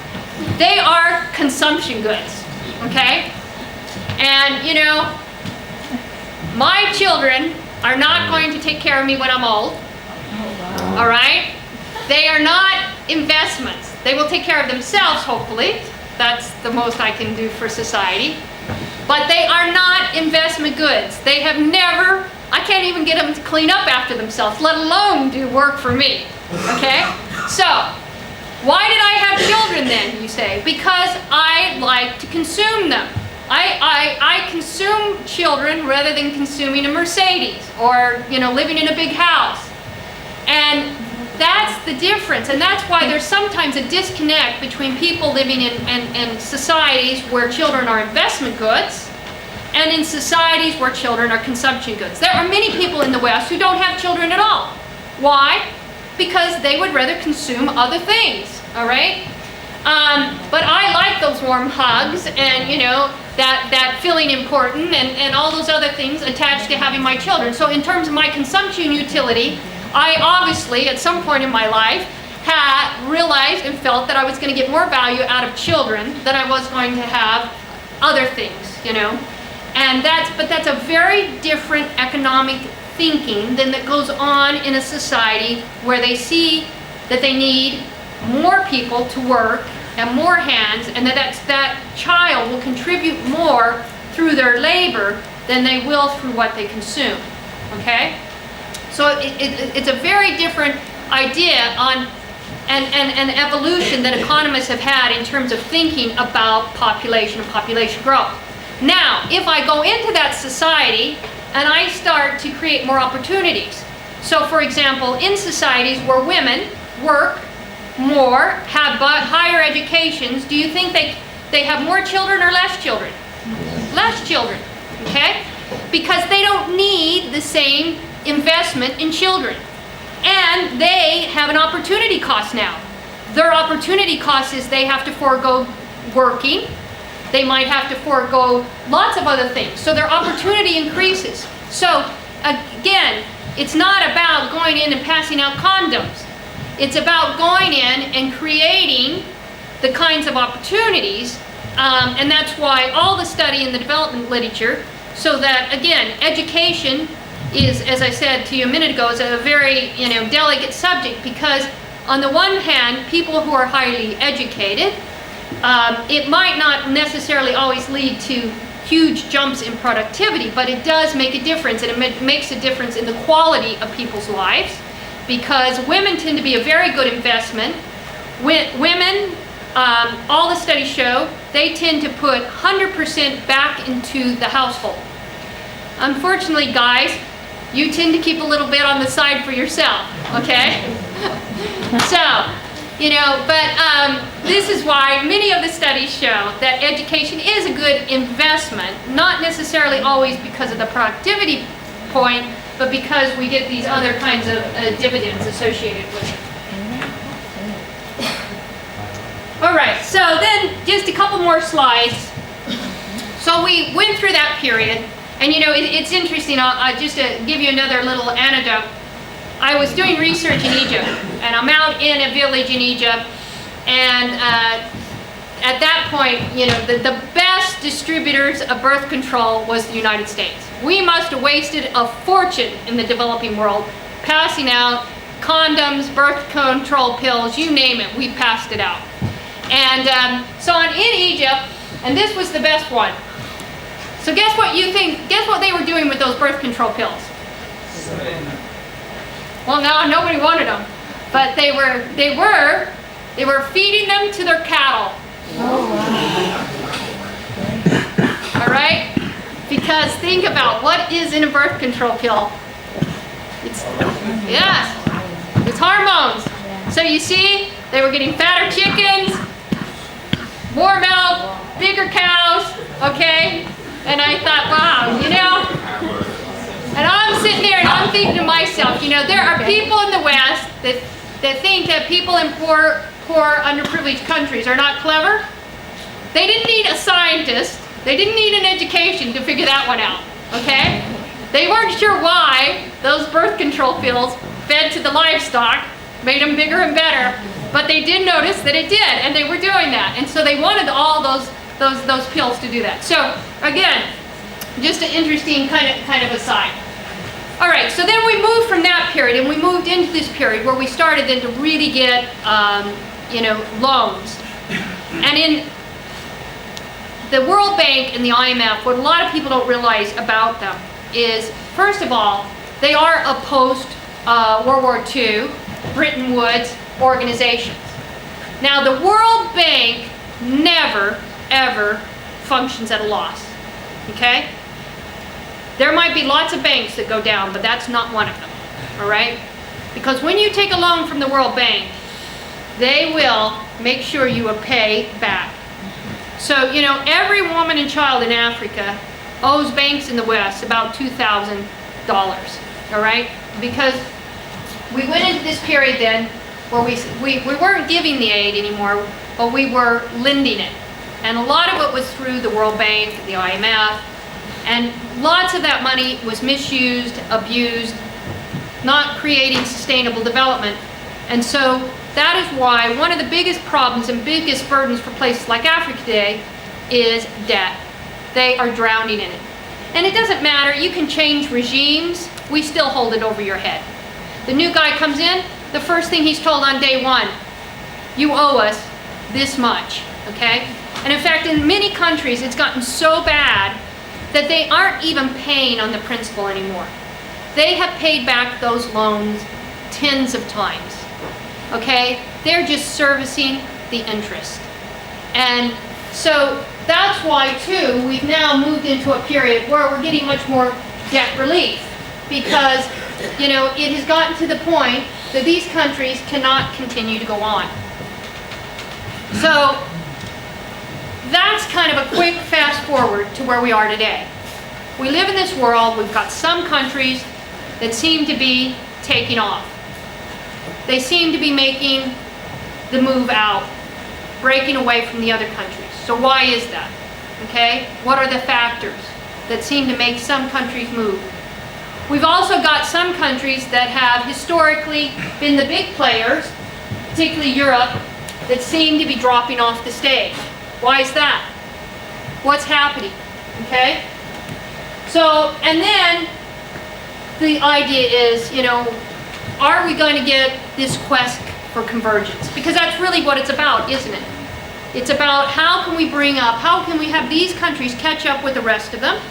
they are consumption goods, okay? And you know, my children are not going to take care of me when I'm old, all right? They are not investments. They will take care of themselves, hopefully. That's the most I can do for society. But they are not investment goods. They have never, I can't even get them to clean up after themselves, let alone do work for me, okay? So, why did I have children then, you say? Because I like to consume them. I consume children rather than consuming a Mercedes or, you know, living in a big house. And that's the difference, and that's why there's sometimes a disconnect between people living in societies where children are investment goods and in societies where children are consumption goods. There are many people in the West who don't have children at all. Why? Because they would rather consume other things, all right? But I like those warm hugs and, you know, that feeling important and all those other things attached to having my children. So in terms of my consumption utility, I obviously, at some point in my life, had realized and felt that I was going to get more value out of children than I was going to have other things, you know. And that's a very different economic thinking than that goes on in a society where they see that they need more people to work and more hands, and that child will contribute more through their labor than they will through what they consume, okay? So it's a very different idea on an evolution that economists have had in terms of thinking about population and population growth. Now, if I go into that society and I start to create more opportunities, so for example, in societies where women work more, have higher educations, do you think they have more children or less children? Less children, okay? Because they don't need the same investment in children. And they have an opportunity cost now. Their opportunity cost is they have to forego working. They might have to forego lots of other things. So their opportunity increases. So again, it's not about going in and passing out condoms. It's about going in and creating the kinds of opportunities. And that's why all the study in the development literature, so that again, education is, as I said to you a minute ago, is a very, you know, delicate subject, because on the one hand, people who are highly educated, it might not necessarily always lead to huge jumps in productivity, but it does make a difference, and it makes a difference in the quality of people's lives, because women tend to be a very good investment. Women, all the studies show, they tend to put 100% back into the household. Unfortunately, guys, you tend to keep a little bit on the side for yourself, okay? So, but this is why many of the studies show that education is a good investment, not necessarily always because of the productivity point, but because we get these other kinds of dividends associated with it. All right, so then just a couple more slides. So we went through that period, and it's interesting. I'll just give you another little anecdote. I was doing research in Egypt, and I'm out in a village in Egypt, and at that point, the best distributors of birth control was the United States. We must have wasted a fortune in the developing world passing out condoms, birth control pills, you name it, we passed it out. And so in Egypt, and this was the best one. So guess what they were doing with those birth control pills? Well, no, nobody wanted them, but they were feeding them to their cattle. Oh, wow. All right? Because think about what is in a birth control pill. It's hormones. So you see, they were getting fatter chickens, more milk, bigger cows, okay? And I thought, wow, and I'm sitting there and I'm thinking to myself, there are people in the West that think that people in poor, underprivileged countries are not clever. They didn't need a scientist. They didn't need an education to figure that one out, okay? They weren't sure why those birth control pills fed to the livestock made them bigger and better, but they did notice that it did, and they were doing that, and so they wanted all those pills to do that. So again, just an interesting kind of aside. All right, so then we moved from that period, and we moved into this period where we started then to really get loans, and in the World Bank and the IMF, what a lot of people don't realize about them is, first of all, they are a post-World War II, Bretton Woods organizations. Now, the World Bank never, ever functions at a loss, okay? There might be lots of banks that go down, but that's not one of them, all right? Because when you take a loan from the World Bank, they will make sure you pay back. So, every woman and child in Africa owes banks in the West about $2,000, all right? Because we went into this period then where we weren't giving the aid anymore, but we were lending it. And a lot of it was through the World Bank, the IMF, and lots of that money was misused, abused, not creating sustainable development. And so that is why one of the biggest problems and biggest burdens for places like Africa today is debt. They are drowning in it. And it doesn't matter, you can change regimes, we still hold it over your head. The new guy comes in, the first thing he's told on day one, you owe us this much, okay? And in fact, in many countries, it's gotten so bad that they aren't even paying on the principal anymore. They have paid back those loans tens of times. Okay, they're just servicing the interest. And so that's why too, we've now moved into a period where we're getting much more debt relief, because it has gotten to the point that these countries cannot continue to go on. So that's kind of a quick fast forward to where we are today. We live in this world, we've got some countries that seem to be taking off. They seem to be making the move out, breaking away from the other countries. So why is that? Okay? What are the factors that seem to make some countries move? We've also got some countries that have historically been the big players, particularly Europe, that seem to be dropping off the stage. Why is that? What's happening? Okay? So, and then the idea is, are we going to get this quest for convergence? Because that's really what it's about, isn't it? It's about how can we how can we have these countries catch up with the rest of them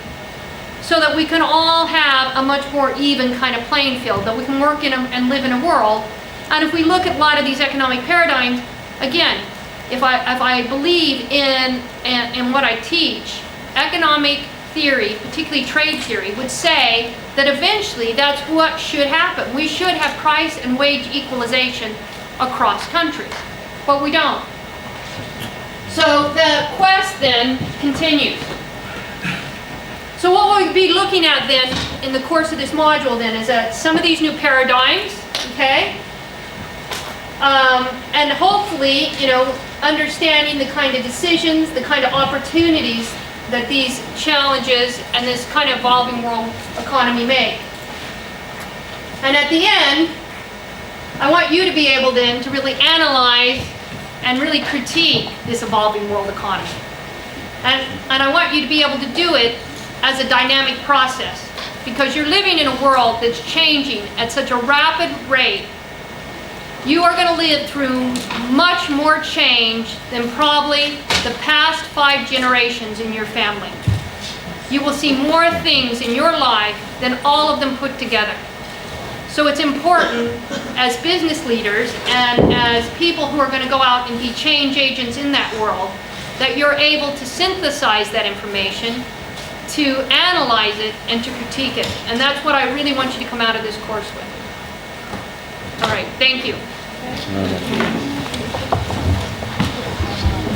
so that we can all have a much more even kind of playing field, that we can work in and live in a world. And if we look at a lot of these economic paradigms, again, if I believe in what I teach, economic theory, particularly trade theory, would say that eventually that's what should happen. We should have price and wage equalization across countries, but we don't. So the quest then continues. So what we'll be looking at then in the course of this module then is some of these new paradigms, okay? And hopefully, understanding the kind of decisions, the kind of opportunities that these challenges and this kind of evolving world economy make. And at the end, I want you to be able then to really analyze and really critique this evolving world economy. And I want you to be able to do it as a dynamic process, because you're living in a world that's changing at such a rapid rate. You are going to live through much more change than probably the past 5 generations in your family. You will see more things in your life than all of them put together. So it's important as business leaders and as people who are going to go out and be change agents in that world, that you're able to synthesize that information, to analyze it, and to critique it. And that's what I really want you to come out of this course with. All right, thank you.